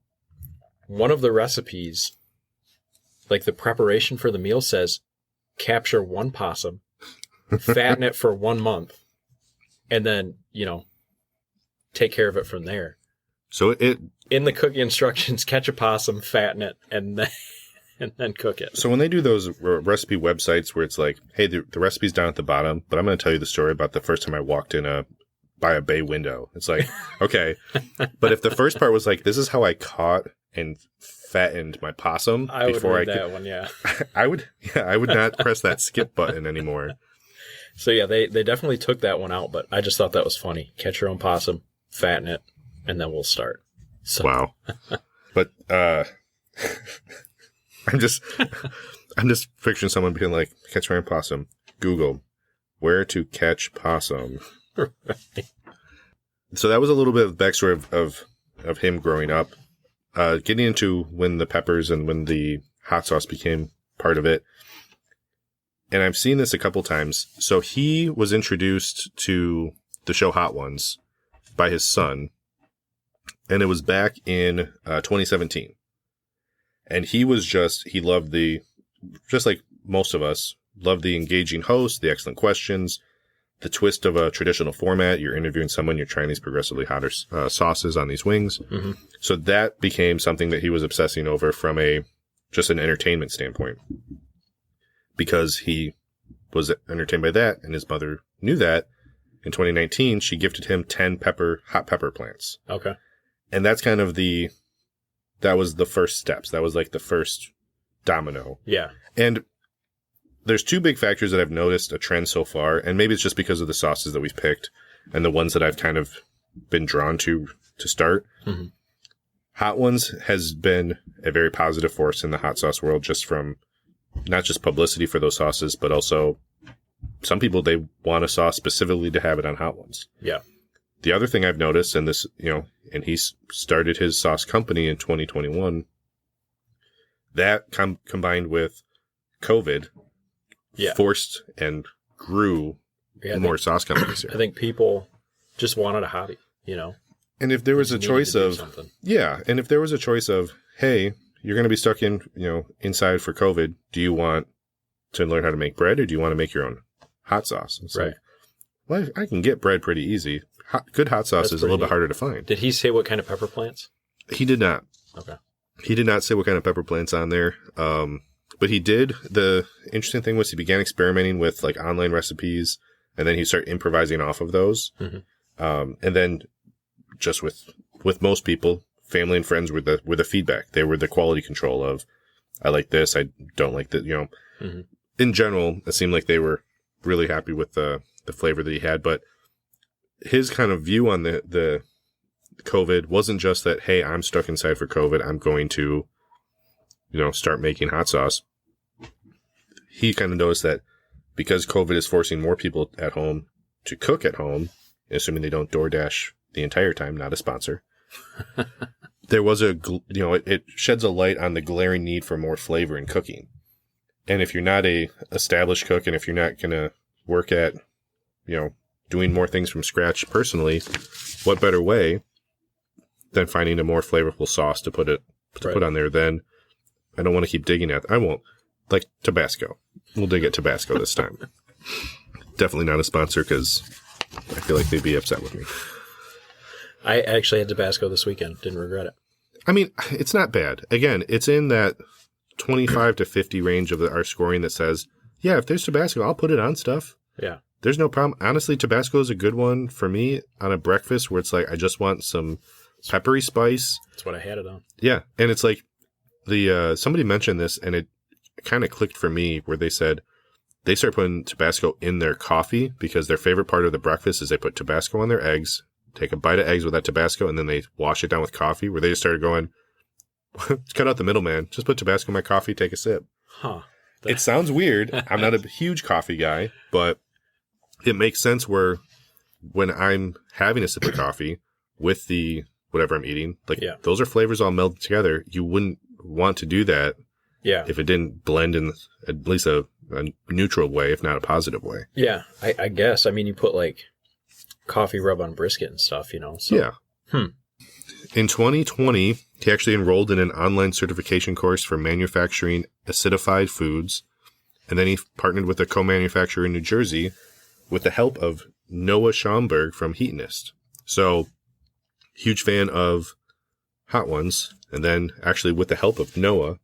one of the recipes, like the preparation for the meal says, capture 1 possum, fatten it for 1 month, and then, take care of it from there. So in the cooking instructions, catch a possum, fatten it, and then cook it. So when they do those recipe websites where it's like, hey, the recipe's down at the bottom, but I'm going to tell you the story about the first time I walked in by a bay window. It's like, okay. But if the first part was like, this is how I caught and fattened my possum before I that one, yeah. I would not press that skip button anymore. So yeah, they definitely took that one out, but I just thought that was funny. Catch your own possum, fatten it, and then we'll start. So. Wow. But I'm just picturing someone being like, catch your own possum. Google where to catch possum. Right. So that was a little bit of backstory of him growing up. Getting into when the peppers and when the hot sauce became part of it. And I've seen this a couple times. So he was introduced to the show Hot Ones by his son. And it was back in 2017. And he loved just like most of us, loved the engaging host, the excellent questions, the twist of a traditional format. You're interviewing someone, you're trying these progressively hotter sauces on these wings. Mm-hmm. So that became something that he was obsessing over from just an entertainment standpoint. Because he was entertained by that, and his mother knew that. In 2019, she gifted him 10 hot pepper plants. Okay. And that's kind of that was the first steps. That was like the first domino. Yeah. And there's 2 big factors that I've noticed a trend so far, and maybe it's just because of the sauces that we've picked and the ones that I've kind of been drawn to start. Mm-hmm. Hot Ones has been a very positive force in the hot sauce world, just from not just publicity for those sauces, but also some people, they want a sauce specifically to have it on Hot Ones. Yeah. The other thing I've noticed, and this, and he started his sauce company in 2021, that combined with COVID, forced and grew more sauce companies here. I think people just wanted a hobby, And if there was a choice of, and if there was a choice of, hey, you're going to be stuck inside for COVID. Do you want to learn how to make bread, or do you want to make your own hot sauce? It's right. Like, well, I can get bread pretty easy. Good hot sauce is a little bit harder to find. Did he say what kind of pepper plants? He did not. Okay. He did not say what kind of pepper plants on there. But he did. The interesting thing was he began experimenting with like online recipes, and then he started improvising off of those. Mm-hmm. And then just with most people, family and friends were the feedback. They were the quality control of, I like this, I don't like that. Mm-hmm. In general, it seemed like they were really happy with the flavor that he had. But his kind of view on the COVID wasn't just that, hey, I'm stuck inside for COVID, I'm going to, start making hot sauce. He kind of noticed that because COVID is forcing more people at home to cook at home, assuming they don't DoorDash the entire time, not a sponsor, there was it sheds a light on the glaring need for more flavor in cooking. And if you're not a established cook, and if you're not going to work at, doing more things from scratch personally, what better way than finding a more flavorful sauce to put on there? Then I don't want to keep digging at. I won't. Like Tabasco. We'll dig at Tabasco this time. Definitely not a sponsor, because I feel like they'd be upset with me. I actually had Tabasco this weekend. Didn't regret it. I mean, it's not bad. Again, it's in that 25 to 50 range of our scoring that says, yeah, if there's Tabasco, I'll put it on stuff. Yeah. There's no problem. Honestly, Tabasco is a good one for me on a breakfast where it's like, I just want some peppery spice. That's what I had it on. Yeah. And it's like somebody mentioned this, and it kind of clicked for me, where they said they start putting Tabasco in their coffee because their favorite part of the breakfast is they put Tabasco on their eggs, take a bite of eggs with that Tabasco, and then they wash it down with coffee, where they just started going, cut out the middleman, just put Tabasco in my coffee, take a sip. Huh. It sounds weird. I'm not a huge coffee guy, but it makes sense where when I'm having a sip of coffee with the whatever I'm eating, those are flavors all melded together. You wouldn't want to do that if it didn't blend in at least a neutral way, if not a positive way. Yeah, I guess. I mean, you put like coffee rub on brisket and stuff, So. Yeah. In 2020, he actually enrolled in an online certification course for manufacturing acidified foods, and then he partnered with a co-manufacturer in New Jersey with the help of Noah Schaumburg from Heatonist. So, huge fan of Hot Ones, and then actually with the help of Noah,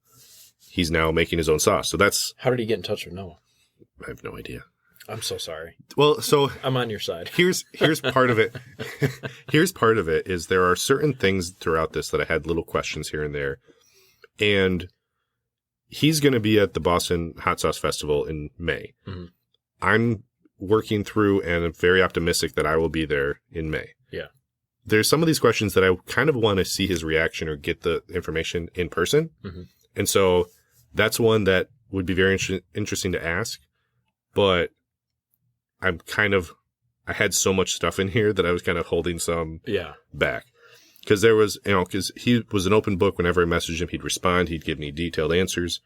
he's now making his own sauce. So that's... How did he get in touch with Noah? I have no idea. I'm so sorry. Well, so... I'm on your side. Here's part of it. Here's part of it is there are certain things throughout this that I had little questions here and there. And he's going to be at the Boston Hot Sauce Festival in May. Mm-hmm. I'm working through, and I'm very optimistic that I will be there in May. Yeah. There's some of these questions that I kind of want to see his reaction or get the information in person. Mm-hmm. And so that's one that would be very interesting to ask. But I had so much stuff in here that I was kind of holding some back. Because there was, because he was an open book. Whenever I messaged him, he'd respond. He'd give me detailed answers.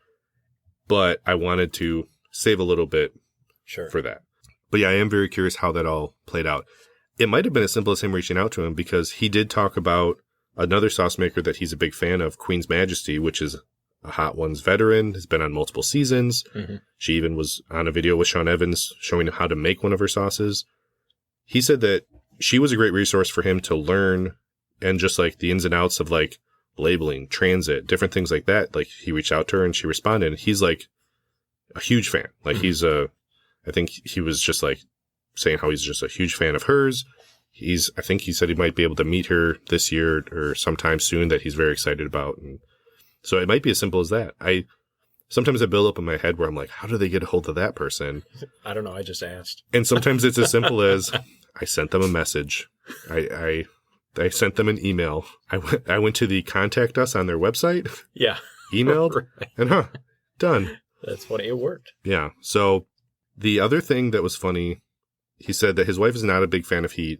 But I wanted to save a little bit for that. But yeah, I am very curious how that all played out. It might have been as simple as him reaching out to him, because he did talk about another sauce maker that he's a big fan of, Queen's Majesty, which is a Hot Ones veteran, has been on multiple seasons. Mm-hmm. She even was on a video with Sean Evans showing him how to make one of her sauces. He said that she was a great resource for him to learn, and just like the ins and outs of like labeling, transit, different things like that. Like he reached out to her and she responded, and he's like a huge fan. Like mm-hmm. I think he was just like saying how he's just a huge fan of hers. I think he said he might be able to meet her this year or sometime soon, that he's very excited about. And so it might be as simple as that. Sometimes I build up in my head where I'm like, how do they get a hold of that person? I don't know. I just asked. And sometimes it's as simple as I sent them a message. I sent them an email. I went to the contact us on their website. Yeah. Emailed Right. and done. That's funny. It worked. Yeah. So the other thing that was funny, he said that his wife is not a big fan of heat.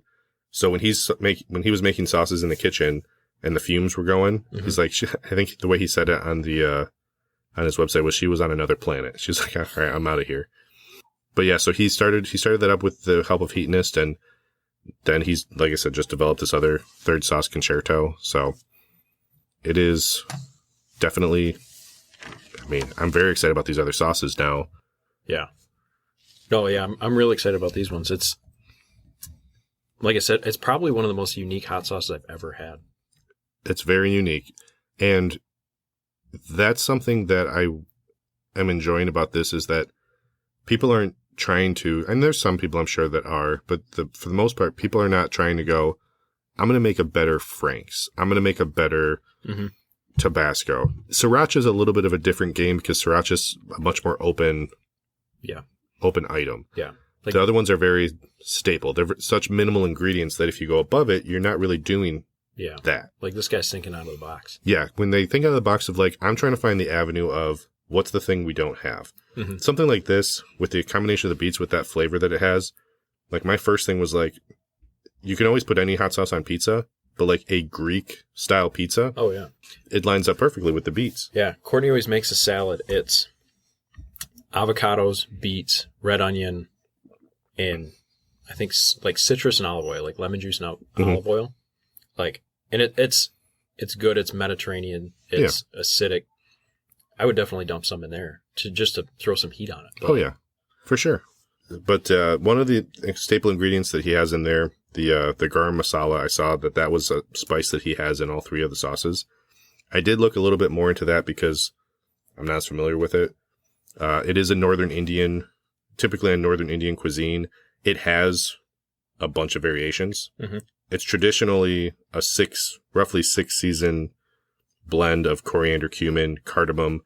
So when he was making sauces in the kitchen and the fumes were going, mm-hmm. he's like, I think the way he said it on on his website was she was on another planet. She was like, all right, I'm out of here. But yeah, so he started that up with the help of Heatonist, and then he's, like I said, just developed this other third sauce, Concerto. So it is definitely, I'm very excited about these other sauces now. Yeah. No, yeah, I'm really excited about these ones. It's, like I said, it's probably one of the most unique hot sauces I've ever had. It's very unique. And that's something that I am enjoying about this, is that people aren't trying to, and there's some people I'm sure that are, but for the most part, people are not trying to go, I'm going to make a better Frank's. I'm going to make a better mm-hmm. Tabasco. Sriracha is a little bit of a different game, because Sriracha is a much more open item. Yeah. Like, the other ones are very staple. They're such minimal ingredients that if you go above it, you're not really doing yeah. that. Like this guy's thinking out of the box. Yeah. When they think out of the box of like, I'm trying to find the avenue of what's the thing we don't have. Mm-hmm. Something like this with the combination of the beets with that flavor that it has. Like my first thing was like, you can always put any hot sauce on pizza, but like a Greek style pizza. Oh yeah. It lines up perfectly with the beets. Yeah. Courtney always makes a salad. It's avocados, beets, red onion, and I think like citrus and olive oil, like lemon juice and olive oil. Like, and it's good. It's Mediterranean. It's acidic. I would definitely dump some in there to throw some heat on it. But, oh yeah, for sure. But one of the staple ingredients that he has in there, the garam masala, I saw that was a spice that he has in all three of the sauces. I did look a little bit more into that because I'm not as familiar with it. It is a typically a northern Indian cuisine. It has a bunch of variations. Mm-hmm. It's traditionally a roughly six season blend of coriander, cumin, cardamom,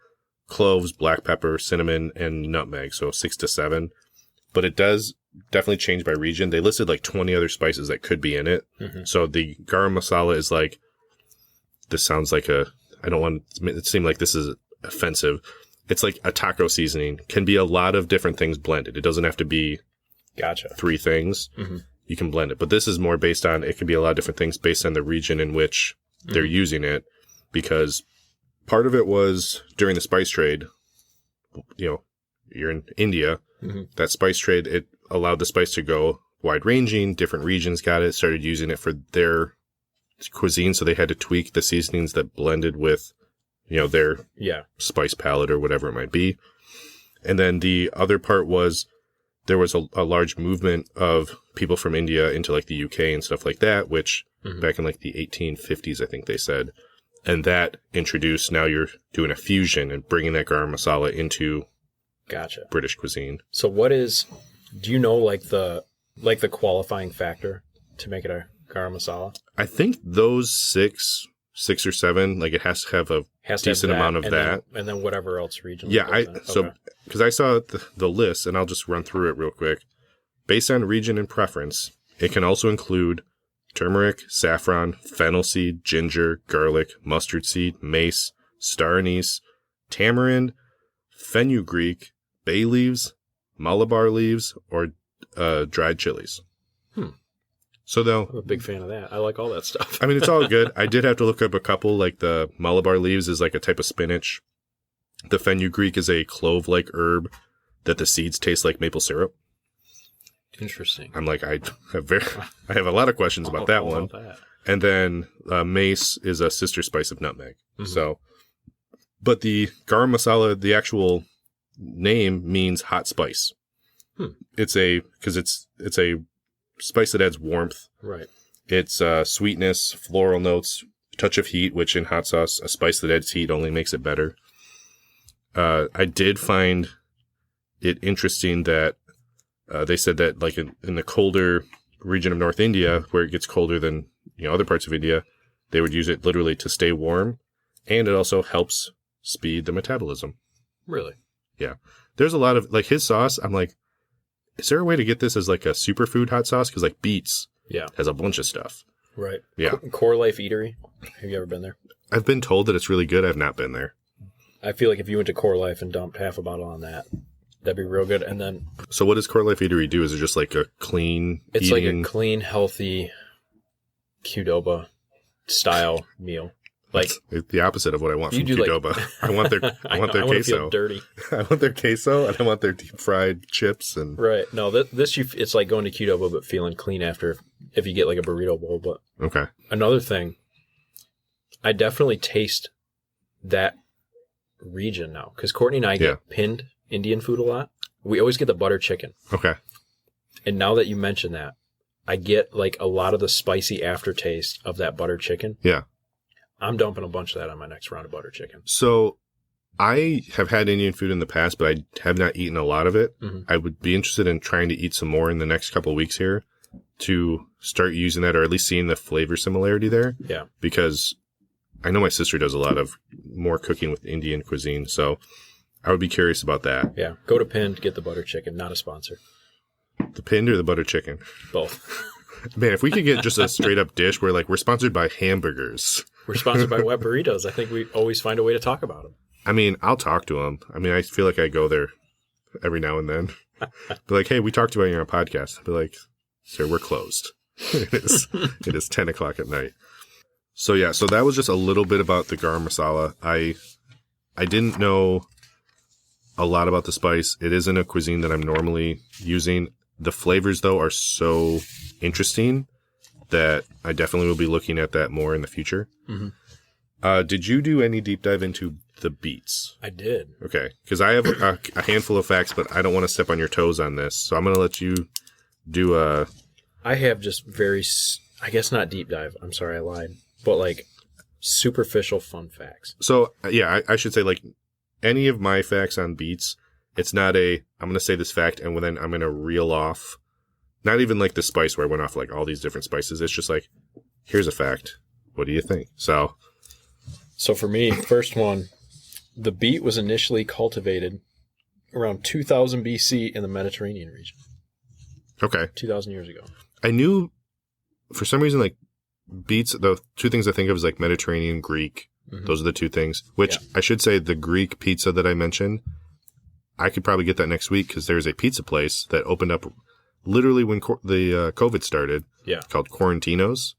cloves, black pepper, cinnamon, and nutmeg. So 6 to 7. But it does definitely change by region. They listed like 20 other spices that could be in it. Mm-hmm. So the garam masala is like, this sounds like I don't want it to seem like this is offensive. It's like a taco seasoning. Can be a lot of different things blended. It doesn't have to be Gotcha. 3 things. Mm-hmm. You can blend it. But this is more based on, it can be a lot of different things based on the region in which they're using it. Because part of it was during the spice trade, you're in India, that spice trade, it allowed the spice to go wide ranging. Different regions got it, started using it for their cuisine. So they had to tweak the seasonings that blended with, their spice palette or whatever it might be. And then the other part was there was a large movement of people from India into like the UK and stuff like that, which back in like the 1850s, I think they said. And that introduced, now you're doing a fusion and bringing that garam masala into British cuisine. So do you know like the qualifying factor to make it a garam masala? I think those six or seven, like it has to have a decent amount of that. And then whatever else region. Yeah. Because I saw the list, and I'll just run through it real quick. Based on region and preference, it can also include turmeric, saffron, fennel seed, ginger, garlic, mustard seed, mace, star anise, tamarind, fenugreek, bay leaves, malabar leaves, or dried chilies. So though, I'm a big fan of that. I like all that stuff. I mean, it's all good. I did have to look up a couple, like the malabar leaves is like a type of spinach. The fenugreek is a clove-like herb that the seeds taste like maple syrup. Interesting. I'm like, I have a lot of questions about that one. And then mace is a sister spice of nutmeg. Mm-hmm. So, but the garam masala, the actual name means hot spice. It's a spice that adds warmth. Right. It's sweetness, floral notes, touch of heat, which in hot sauce, a spice that adds heat only makes it better. I did find it interesting that they said that like in the colder region of North India, where it gets colder than other parts of India, they would use it literally to stay warm, and it also helps speed the metabolism. Really? Yeah. There's a lot of like his sauce. I'm like, is there a way to get this as like a superfood hot sauce? Because like Beets has a bunch of stuff. Right. Yeah. Core Life Eatery. Have you ever been there? I've been told that it's really good. I've not been there. I feel like if you went to Core Life and dumped half a bottle on that, that'd be real good. And then, so what does Core Life Eatery do? Is it just like a clean It's eating? Like a clean, healthy Qdoba style meal. Like it's the opposite of what I want from Qdoba. Like, I want their queso. Feel dirty. I want their queso, and I want their deep fried chips. And right. No, it's like going to Qdoba but feeling clean after if you get like a burrito bowl. But okay. Another thing, I definitely taste that region now because Courtney and I get pinned Indian food a lot. We always get the butter chicken. Okay. And now that you mention that, I get like a lot of the spicy aftertaste of that butter chicken. Yeah. I'm dumping a bunch of that on my next round of butter chicken. So I have had Indian food in the past, but I have not eaten a lot of it. Mm-hmm. I would be interested in trying to eat some more in the next couple of weeks here to start using that, or at least seeing the flavor similarity there. Yeah. Because I know my sister does a lot of more cooking with Indian cuisine, so I would be curious about that. Yeah. Go to Pinned, get the butter chicken, not a sponsor. The pinned or the butter chicken? Both. Man, if we could get just a straight up dish where like we're sponsored by hamburgers. We're sponsored by Wet Burritos. I think we always find a way to talk about them. I mean, I'll talk to them. I mean, I feel like I go there every now and then. Be like, hey, we talked about you on a podcast. Be like, sir, we're closed. It is 10 o'clock at night. So yeah, so that was just a little bit about the garam masala. I didn't know a lot about the spice. It isn't a cuisine that I'm normally using. The flavors, though, are so interesting that I definitely will be looking at that more in the future. Mm-hmm. Did you do any deep dive into the beets? I did. Okay, because I have a handful of facts, but I don't want to step on your toes on this. So I'm going to let you do a... I have just I guess not deep dive. I'm sorry, I lied. But like superficial fun facts. So, yeah, I should say like any of my facts on beets, it's not I'm going to say this fact and then I'm going to reel off, not even like the spice where I went off like all these different spices. It's just like, here's a fact. What do you think? So for me, first one, the beet was initially cultivated around 2000 BC in the Mediterranean region. Okay. 2,000 years ago. I knew for some reason like beets, the two things I think of is like Mediterranean, Greek. Mm-hmm. Those are the two things, which I should say the Greek pizza that I mentioned, I could probably get that next week because there's a pizza place that opened up literally when the COVID started called Quarantinos.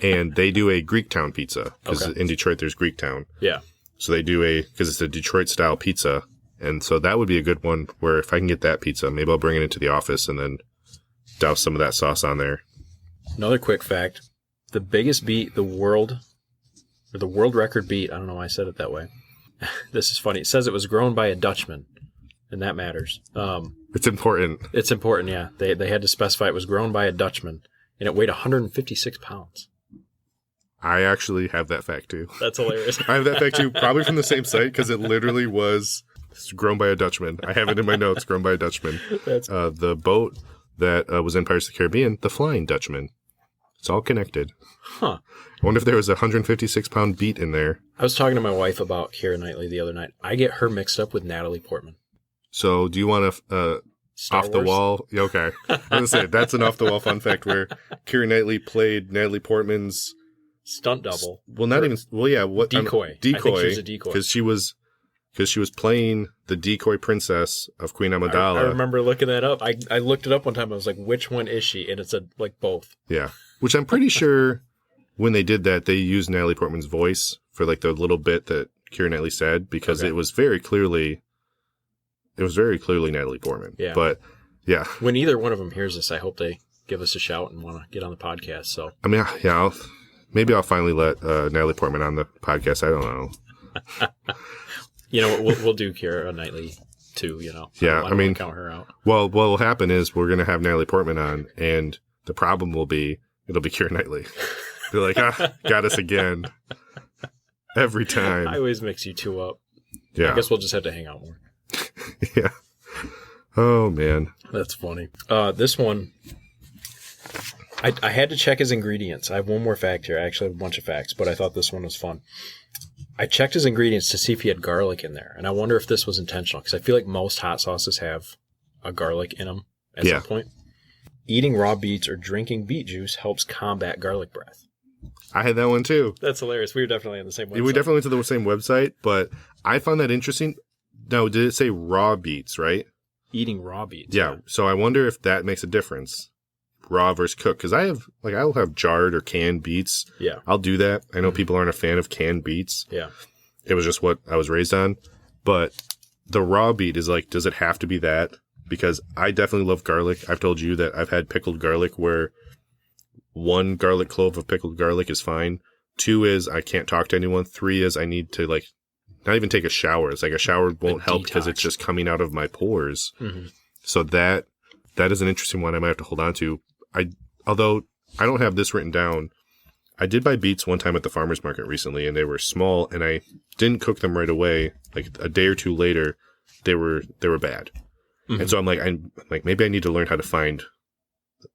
And they do a Greek Town pizza because in Detroit there's Greek Town. Yeah. So they do because it's a Detroit style pizza. And so that would be a good one where if I can get that pizza, maybe I'll bring it into the office and then douse some of that sauce on there. Another quick fact. The biggest beet, the world record beet, I don't know why I said it that way. This is funny. It says it was grown by a Dutchman, and that matters. It's important. It's important, yeah. They had to specify it was grown by a Dutchman, and it weighed 156 pounds. I actually have that fact, too. That's hilarious. I have that fact, too, probably from the same site, because it literally was grown by a Dutchman. I have it in my notes, grown by a Dutchman. The boat that was in Pirates of the Caribbean, the Flying Dutchman. It's all connected. Huh. I wonder if there was a 156-pound beet in there. I was talking to my wife about Keira Knightley the other night. I get her mixed up with Natalie Portman. So do you want to off the wall? Yeah, okay. I was going to say, that's an off the wall fun fact where Keira Knightley played Natalie Portman's stunt double. Well, not even. Well, yeah. What decoy? Decoy. I think she was a decoy because she was playing the decoy princess of Queen Amidala. I remember looking that up. I looked it up one time. I was like, which one is she? And it said like both. Yeah, which I'm pretty sure when they did that, they used Natalie Portman's voice for like the little bit that Keira Knightley said because it was very clearly Natalie Portman. Yeah, but yeah, when either one of them hears this, I hope they give us a shout and want to get on the podcast. So I mean, yeah, maybe I'll finally let Natalie Portman on the podcast. I don't know. You know, we'll do Keira Knightley too. You know, yeah. I mean, count her out. Well, what will happen is we're going to have Natalie Portman on, and the problem will be it'll be Keira Knightley. Be like, got us again. Every time. I always mix you two up. Yeah. I guess we'll just have to hang out more. Yeah. Oh man, that's funny. This one, I had to check his ingredients. I have one more fact here. I actually have a bunch of facts, but I thought this one was fun. I checked his ingredients to see if he had garlic in there, and I wonder if this was intentional, because I feel like most hot sauces have a garlic in them at some point. Eating raw beets or drinking beet juice helps combat garlic breath. I had that one too. That's hilarious. We were definitely on the same website. We definitely went to the same website, but I found that interesting. No, did it say raw beets, right? Eating raw beets. Yeah. So I wonder if that makes a difference. Raw versus cooked, because I'll have jarred or canned beets. Yeah, I'll do that. I know people aren't a fan of canned beets. Yeah, it was just what I was raised on. But the raw beet is like, does it have to be that? Because I definitely love garlic. I've told you that I've had pickled garlic where 1 garlic clove of pickled garlic is fine. 2 is I can't talk to anyone. 3 is I need to like not even take a shower. It's like a shower won't help because it's just coming out of my pores. Mm-hmm. So that is an interesting one I might have to hold on to. Although I don't have this written down, I did buy beets one time at the farmer's market recently, and they were small, and I didn't cook them right away. Like a day or two later, they were bad. Mm-hmm. And so I'm like, maybe I need to learn how to find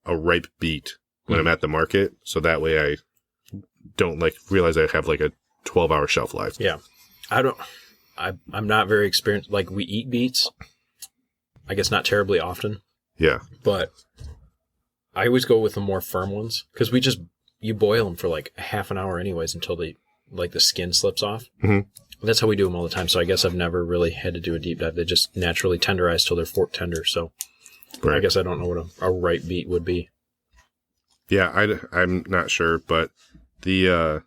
a ripe beet when I'm at the market, so that way I don't like realize I have like a 12-hour shelf life. Yeah, I'm not very experienced. Like we eat beets, I guess not terribly often. Yeah. But I always go with the more firm ones because you boil them for like a half an hour anyways until the skin slips off. Mm-hmm. That's how we do them all the time. So I guess I've never really had to do a deep dive. They just naturally tenderize till they're fork tender. So Right. I guess I don't know what a right beet would be. Yeah, I'm not sure, but the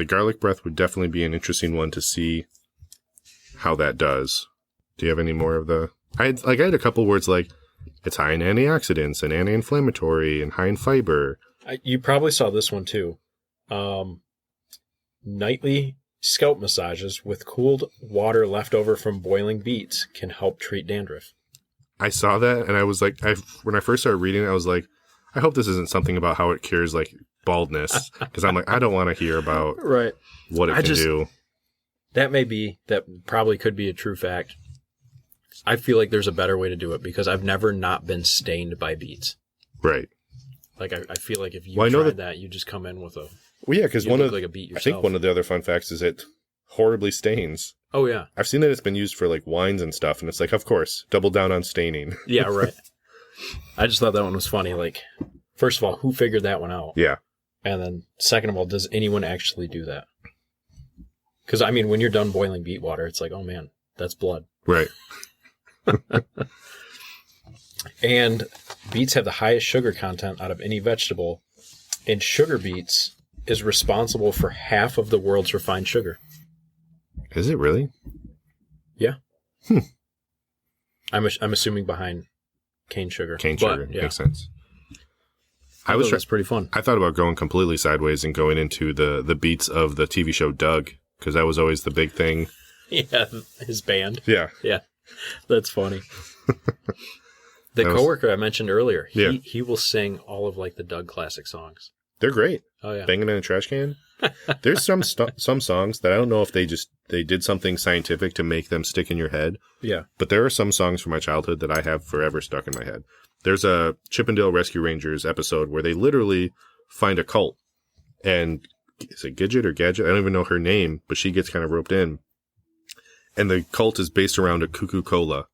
garlic breath would definitely be an interesting one to see how that does. Do you have any more of the? I had a couple words like it's high in antioxidants and anti-inflammatory and high in fiber. You probably saw this one too. Nightly scalp massages with cooled water left over from boiling beets can help treat dandruff. I saw that and I was like, when I first started reading it, I was like, I hope this isn't something about how it cures like baldness, because I'm like, I don't want to hear about what it can do. That probably could be a true fact. I feel like there's a better way to do it because I've never not been stained by beets. Right. Like I feel like if you tried that, you just come in with a. Well, yeah, because like a beet yourself. I think one of the other fun facts is it horribly stains. Oh yeah, I've seen that it's been used for like wines and stuff, and it's like, of course, double down on staining. Yeah, right. I just thought that one was funny. Like, first of all, who figured that one out? Yeah. And then, second of all, does anyone actually do that? Because I mean, when you're done boiling beet water, it's like, oh man, that's blood. Right. And beets have the highest sugar content out of any vegetable, and sugar beets is responsible for half of the world's refined sugar. Is it really? Yeah. I'm assuming behind cane sugar. Cane sugar, yeah. Makes sense. That's pretty fun. I thought about going completely sideways and going into the beats of the TV show Doug, because that was always the big thing. Yeah, his band. Yeah. Yeah, that's funny. The coworker I mentioned earlier, he will sing all of like the Doug classic songs. They're great. Oh yeah, Banging in a Trash Can. There's some songs that I don't know if they did something scientific to make them stick in your head. Yeah, but there are some songs from my childhood that I have forever stuck in my head. There's a Chippendale Rescue Rangers episode where they literally find a cult, and is it Gidget or Gadget? I don't even know her name, but she gets kind of roped in, and the cult is based around a Cuckoo Cola,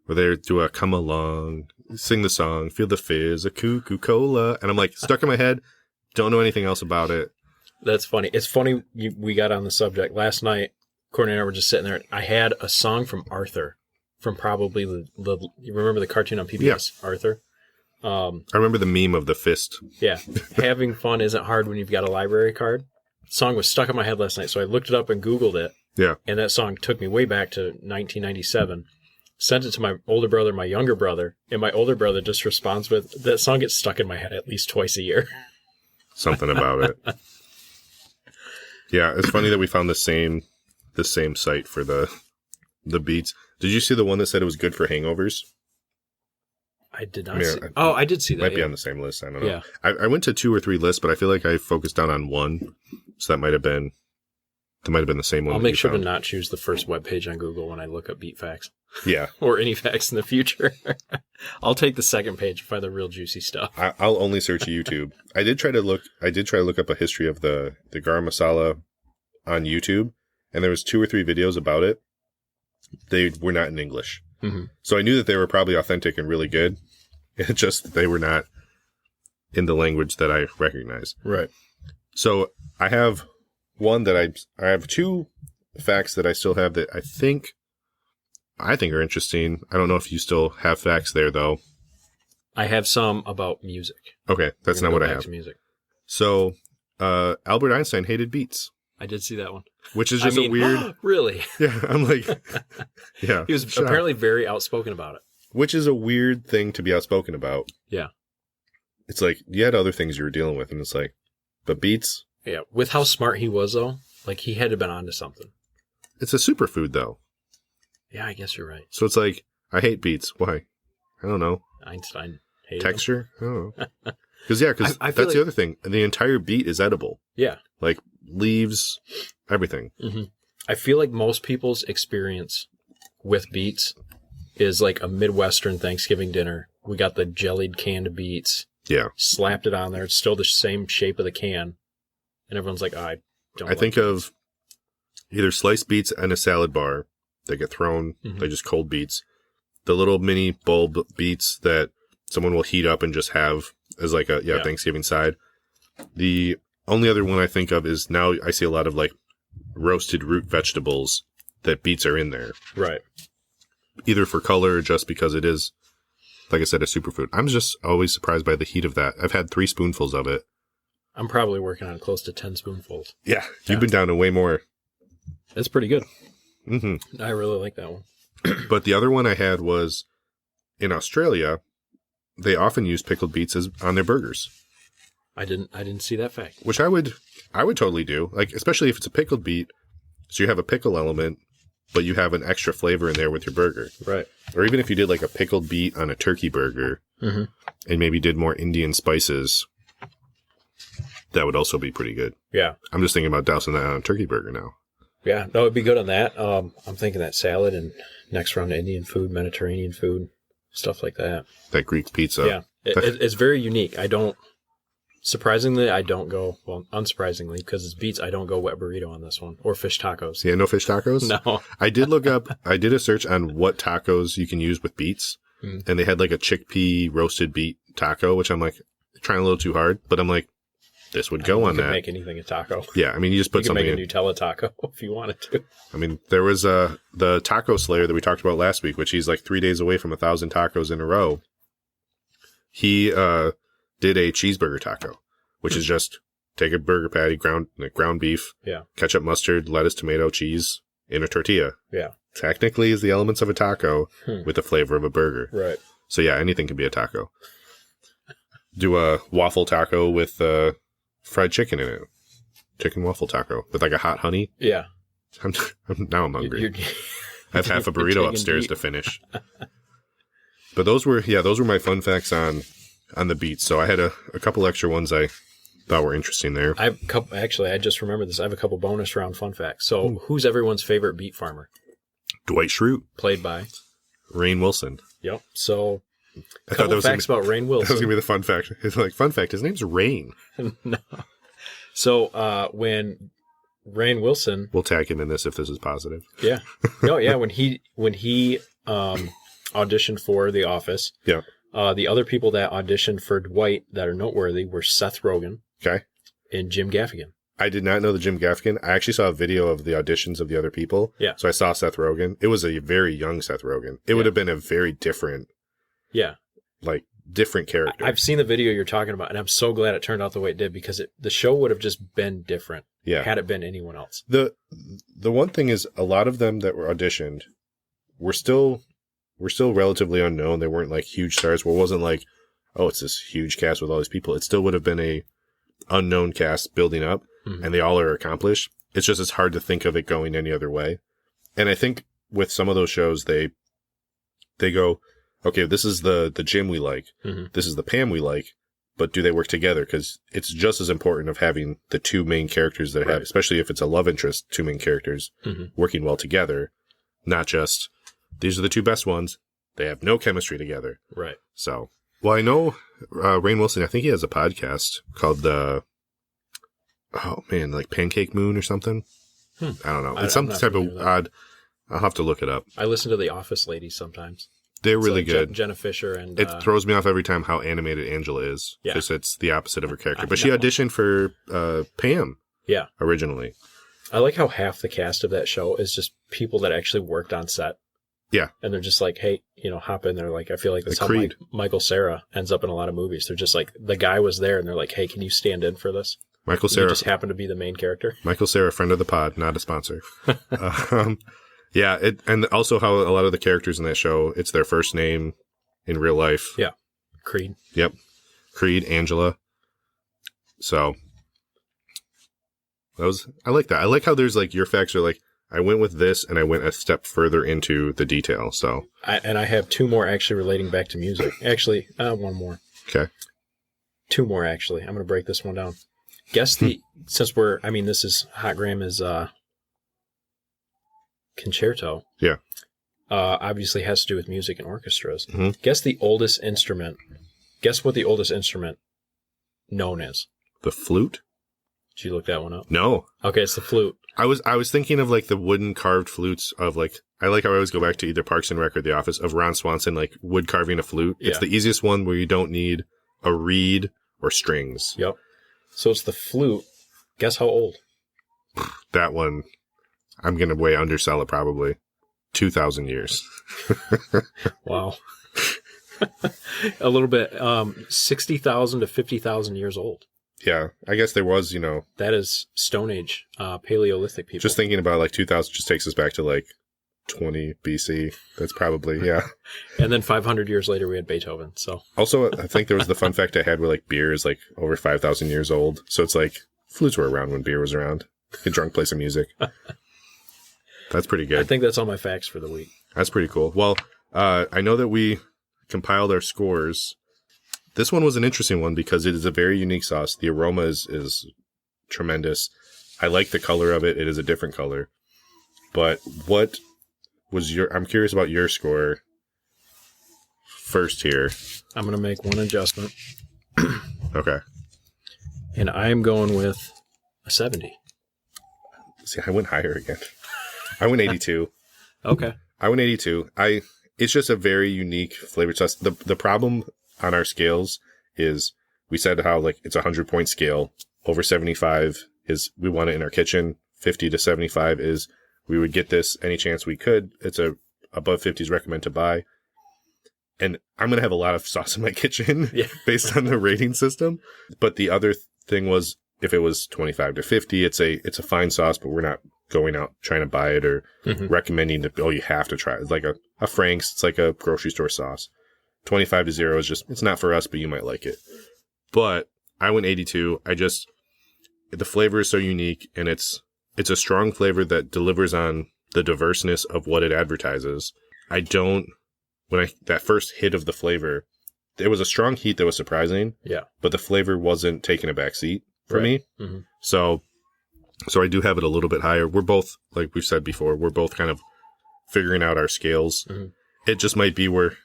where they do a come along, sing the song, feel the fizz, a Cuckoo Cola, and I'm like stuck in my head. Don't know anything else about it. That's funny. It's funny we got on the subject. Last night, Courtney and I were just sitting there, and I had a song from Arthur, from probably you remember the cartoon on PBS, yeah. Arthur? I remember the meme of the fist. Yeah. Having fun isn't hard when you've got a library card. The song was stuck in my head last night, so I looked it up and Googled it. Yeah. And that song took me way back to 1997. Sent it to my older brother, my younger brother, and my older brother just responds with, that song gets stuck in my head at least twice a year. Something about it. Yeah, it's funny that we found the same site for the beats. Did you see the one that said it was good for hangovers? I did not see. Oh, I did see that. Might be on the same list. I don't know. Yeah. I went to 2 or 3 lists, but I feel like I focused down on one. So that might have been the same one. I'll make sure to not choose the first webpage on Google when I look up beet facts. Yeah. Or any facts in the future. I'll take the second page and find the real juicy stuff. I'll only search YouTube. I did try to look up a history of the garam masala on YouTube, and there was 2 or 3 videos about it. They were not in English. Mm-hmm. So I knew that they were probably authentic and really good. It's just they were not in the language that I recognize. Right. So I have one that I have 2 facts that I still have that I think are interesting. I don't know if you still have facts there though. I have some about music. Okay, that's not what I have. To music. So Albert Einstein hated beets. I did see that one. Which is just a weird... Really? Yeah, I'm like... Yeah. He was apparently very outspoken about it. Which is a weird thing to be outspoken about. Yeah. It's like, you had other things you were dealing with, and it's like, but beets? Yeah, with how smart he was, though, like, he had to have been onto something. It's a superfood, though. Yeah, I guess you're right. So it's like, I hate beets. Why? I don't know. Einstein hated texture? I don't know. Because that's the other thing. The entire beet is edible. Yeah. Like, leaves, everything. Mm-hmm. I feel like most people's experience with beets is like a Midwestern Thanksgiving dinner. We got the jellied canned beets. Yeah. Slapped it on there. It's still the same shape of the can. And everyone's like, I think of either sliced beets and a salad bar that get thrown, like just cold beets. The little mini bulb beets that someone will heat up and just have as like a Yeah. Thanksgiving side. The only other one I think of is now I see a lot of like roasted root vegetables that beets are in there, Right. either for color or just because it is, like I said, a superfood. I'm just always surprised by the heat of that. I've had 3 spoonfuls of it. I'm probably working on close to 10 spoonfuls. Yeah, you've been down to way more. It's pretty good. Mm-hmm. I really like that one. But the other one I had was in Australia. They often use pickled beets on their burgers, I didn't see that fact. which I would totally do. Like, especially if it's a pickled beet, so you have a pickle element, but you have an extra flavor in there with your burger. Right. Or even if you did like a pickled beet on a turkey burger, Mm-hmm. and maybe did more Indian spices, that would also be pretty good. Yeah. I'm just thinking about dousing that on a turkey burger now. Yeah. No, it'd be good on that. I'm thinking that salad and next round Indian food, Mediterranean food, stuff like that. That Greek pizza. Yeah. It's very unique. Surprisingly, I don't go, well, unsurprisingly, because it's beets, I don't go wet burrito on this one. Or fish tacos. Yeah, no fish tacos? No. I did a search on what tacos you can use with beets, and they had like a chickpea roasted beet taco, which I'm like, trying a little too hard, but I'm like, this would go on You could that. make anything a taco. Yeah, I mean, you just You put could something make a in. Nutella taco if you wanted to. I mean, there was the taco slayer that we talked about last week, which he's like 3 days away from 1,000 tacos in a row. He did a cheeseburger taco, which is just take a burger patty, ground beef, Yeah. ketchup, mustard, lettuce, tomato, cheese in a tortilla. Yeah. Technically is the elements of a taco with the flavor of a burger. Right. So yeah, anything can be a taco. Do a waffle taco with fried chicken in it. Chicken waffle taco with like a hot honey. Yeah. Now I'm hungry. You're- I have half a you're burrito digging upstairs deep. to finish. But those were my fun facts on the beets. So I had a couple extra ones I thought were interesting there. I have a couple, actually, I just remembered this. I have a couple bonus round fun facts. So, who's everyone's favorite beet farmer? Dwight Schrute, Played by? Rainn Wilson. Yep. So, I a thought couple that was facts about Rainn that was Wilson. gonna be the fun fact. It's like fun fact. His name's Rainn. No. So, when Rainn Wilson, We'll tag him in this if this is positive. yeah, no, yeah, when he auditioned for The Office, Yeah. the other people that auditioned for Dwight that are noteworthy were Seth Rogen Okay. and Jim Gaffigan. I did not know the Jim Gaffigan. I actually saw a video of the auditions of the other people. Yeah. So I saw Seth Rogen. It was a very young Seth Rogen. It would have been a very different Yeah. character. I've seen the video you're talking about, and I'm so glad it turned out the way it did because the show would have just been different Yeah. had it been anyone else. The one thing is a lot of them that were auditioned were still relatively unknown. They weren't like huge stars. Well, it wasn't like, oh, it's this huge cast with all these people. It still would have been a unknown cast building up, and they all are accomplished. It's just it's hard to think of it going any other way. And I think with some of those shows, they go, okay, this is the Jim we like. This is the Pam we like. But do they work together? Because it's just as important of having the two main characters that have, especially if it's a love interest, two main characters working well together, not just these are the two best ones. They have no chemistry together. Right. So, well, I know Rainn Wilson. I think he has a podcast called like Pancake Moon or something. I don't know. It's some I'm not type familiar of with that. odd. I'll have to look it up. I listen to The Office ladies sometimes. They're It's really like good. Jenna Fisher and It throws me off every time how animated Angela is. Yeah. Because it's the opposite of her character. I But she know. auditioned for Pam yeah. originally. I like how half the cast of that show is just people that actually worked on set. Yeah. And they're just like, hey, hop in there. Like, I feel like that's Like how Creed. Michael Cera ends up in a lot of movies. They're just like, the guy was there and they're like, hey, can you stand in for this? Michael You Cera, just happen to be the main character. Michael Cera, friend of the pod, not a sponsor. Yeah, and also how a lot of the characters in that show, it's their first name in real life. Yeah. Creed. Yep. Creed, Angela. So I like that. I like how there's like your facts are like, I went with this and I went a step further into the detail. So I have two more actually relating back to music. Actually, one more. okay. Two more actually. I'm going to break this one down. Guess since this is Hot Graham is Concerto. Yeah. Obviously has to do with music and orchestras. Mhm. Guess the oldest instrument. Guess what the oldest instrument known is. The flute? Did you look that one up? No. Okay, it's the flute. I was thinking of like the wooden carved flutes of like I like how I always go back to either Parks and Rec or The Office of Ron Swanson, like wood carving a flute. It's the easiest one where you don't need a reed or strings. Yep. So it's the flute. Guess how old? That one, I'm going to way undersell it probably. 2,000 years. Wow. A little bit. 60,000 to 50,000 years old. Yeah. I guess there was, That is Stone Age, Paleolithic people. Just thinking about like 2000 just takes us back to like 20 BC. That's probably, yeah. And then 500 years later, we had Beethoven. So also, I think there was the fun fact I had where like beer is like over 5,000 years old. So it's like flutes were around when beer was around. Get drunk, play some music. That's pretty good. I think that's all my facts for the week. That's pretty cool. Well, I know that we compiled our scores. This one was an interesting one because it is a very unique sauce. The aroma is tremendous. I like the color of it. It is a different color. But what was I'm curious about your score first here. I'm going to make one adjustment. Okay. And I'm going with a 70. See, I went higher again. I went 82. Okay. I went 82. It's just a very unique flavored sauce. The problem on our scales is we said how like it's a 100-point scale. Over 75 is we want it in our kitchen. 50 to 75 is we would get this any chance we could. It's above 50 is recommend to buy. And I'm going to have a lot of sauce in my kitchen based on the rating system. But the other thing was if it was 25 to 50, it's a fine sauce, but we're not going out trying to buy it or recommending that, you have to try it. It's like a Frank's. It's like a grocery store sauce. 25 to 0 is just, it's not for us, but you might like it. But I went 82. The flavor is so unique, and it's a strong flavor that delivers on the diverseness of what it advertises. That first hit of the flavor, there was a strong heat that was surprising. Yeah. But the flavor wasn't taking a back seat for me. Mm-hmm. So I do have it a little bit higher. We're both, like we've said before, we're both kind of figuring out our scales. Mm-hmm. It just might be where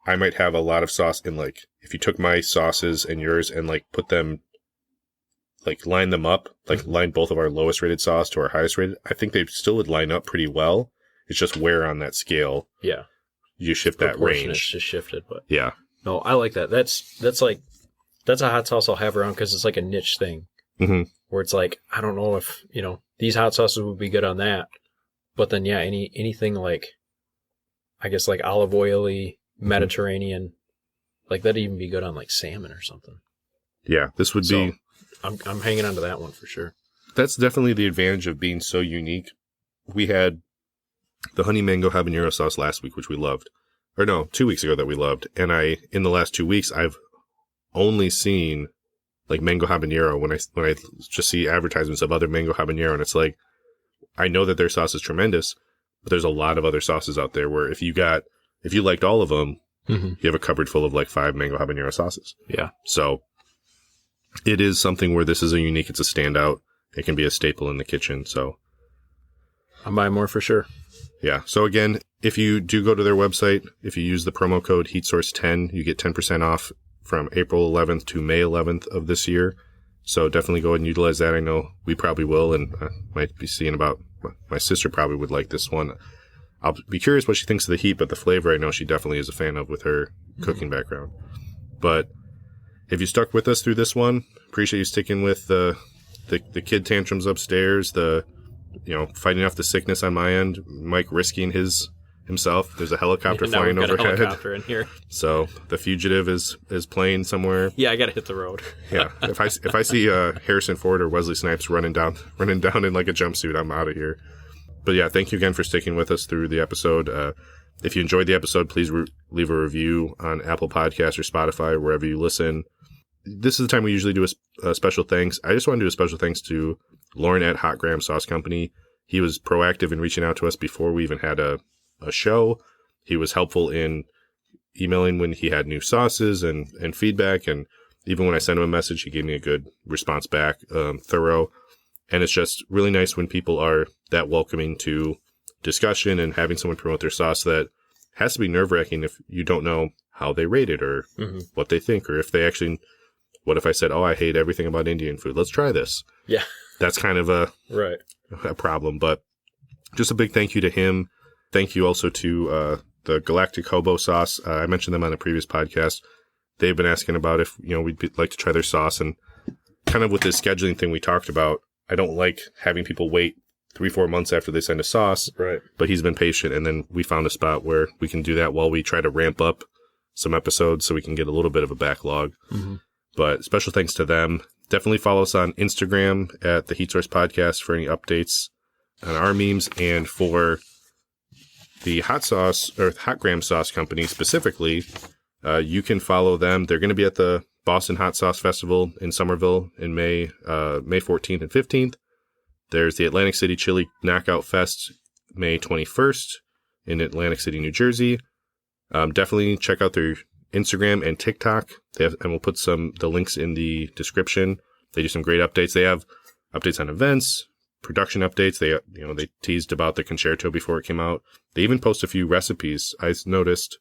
I might have a lot of sauce in, like, if you took my sauces and yours and like put them, like line them up, like line both of our lowest rated sauce to our highest rated, I think they still would line up pretty well. It's just where on that scale. Yeah. You shift that range. It's just shifted, but yeah. No, I like that. That's a hot sauce I'll have around because it's like a niche thing. Mm-hmm. Where it's like, I don't know if, these hot sauces would be good on that. But then, yeah, anything like, I guess like olive oily, Mediterranean, like that'd even be good on like salmon or something. Yeah, this would be. I'm hanging on to that one for sure. That's definitely the advantage of being so unique. We had the honey mango habanero sauce last week, which we loved. Or no, 2 weeks ago that we loved. And in the last 2 weeks, I've only seen like mango habanero when I just see advertisements of other mango habanero, and it's like, I know that their sauce is tremendous, but there's a lot of other sauces out there where if you liked all of them, you have a cupboard full of like 5 mango habanero sauces. Yeah. So it is something where this is it's a standout. It can be a staple in the kitchen. So I'm buying more for sure. Yeah. So again, if you do go to their website, if you use the promo code HeatSource10, you get 10% off from April 11th to May 11th of this year. So definitely go ahead and utilize that. I know we probably will, and might be seeing about, my sister probably would like this one. I'll be curious what she thinks of the heat, but the flavor I know she definitely is a fan of with her cooking background. But if you stuck with us through this one, appreciate you sticking with the kid tantrums upstairs, fighting off the sickness on my end, Mike risking himself. There's a helicopter flying overhead. A helicopter in here. So the fugitive is playing somewhere. Yeah, I gotta hit the road. Yeah, if I see Harrison Ford or Wesley Snipes running down in like a jumpsuit, I'm out of here. But yeah, thank you again for sticking with us through the episode. If you enjoyed the episode, please leave a review on Apple Podcasts or Spotify, wherever you listen. This is the time we usually do a special thanks. I just want to do a special thanks to Lauren at Hot Graham Sauce Company. He was proactive in reaching out to us before we even had a show. He was helpful in emailing when he had new sauces and feedback. And even when I sent him a message, he gave me a good response back, thorough. And it's just really nice when people are that welcoming to discussion and having someone promote their sauce. That has to be nerve-wracking if you don't know how they rate it or what they think, or if they actually, what if I said, I hate everything about Indian food. Let's try this. Yeah. That's kind of a problem, but just a big thank you to him. thank you also to the Galactic Hobo Sauce. I mentioned them on a previous podcast. They've been asking about if, we'd like to try their sauce. And kind of with this scheduling thing we talked about, I don't like having people wait 3-4 months after they send a sauce. Right. But he's been patient. And then we found a spot where we can do that while we try to ramp up some episodes so we can get a little bit of a backlog. Mm-hmm. But special thanks to them. Definitely follow us on Instagram at the Heat Source Podcast for any updates on our memes, and for the hot sauce or hot gram sauce company specifically, you can follow them. They're going to be at the Boston Hot Sauce Festival in Somerville in May 14th and 15th. There's the Atlantic City Chili Knockout Fest May 21st in Atlantic City, New Jersey. Definitely check out their Instagram and TikTok. And we'll put the links in the description. They do some great updates. They have updates on events, production updates. They teased about the Concerto before it came out. They even post a few recipes. I noticed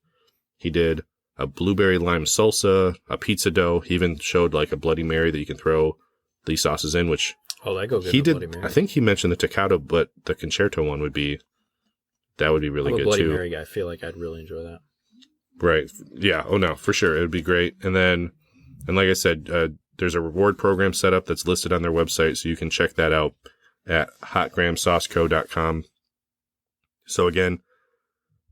he did a blueberry lime salsa, a pizza dough. He even showed like a Bloody Mary that you can throw these sauces in, which that go good. He did. Bloody Mary. I think he mentioned the Toccato, but the Concerto one would be really good too. Bloody Mary guy. I feel like I'd really enjoy that. Right. Yeah. Oh no, for sure. It would be great. And like I said, there's a reward program set up that's listed on their website, so you can check that out at hotgramsauceco.com. So again,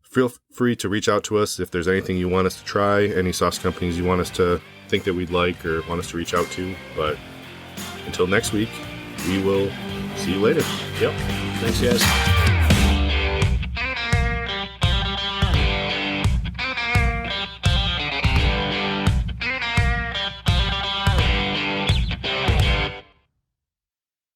feel free to reach out to us if there's anything you want us to try, any sauce companies you want us to think that we'd like or want us to reach out to. But until next week, we will see you later. Yep. Thanks, guys.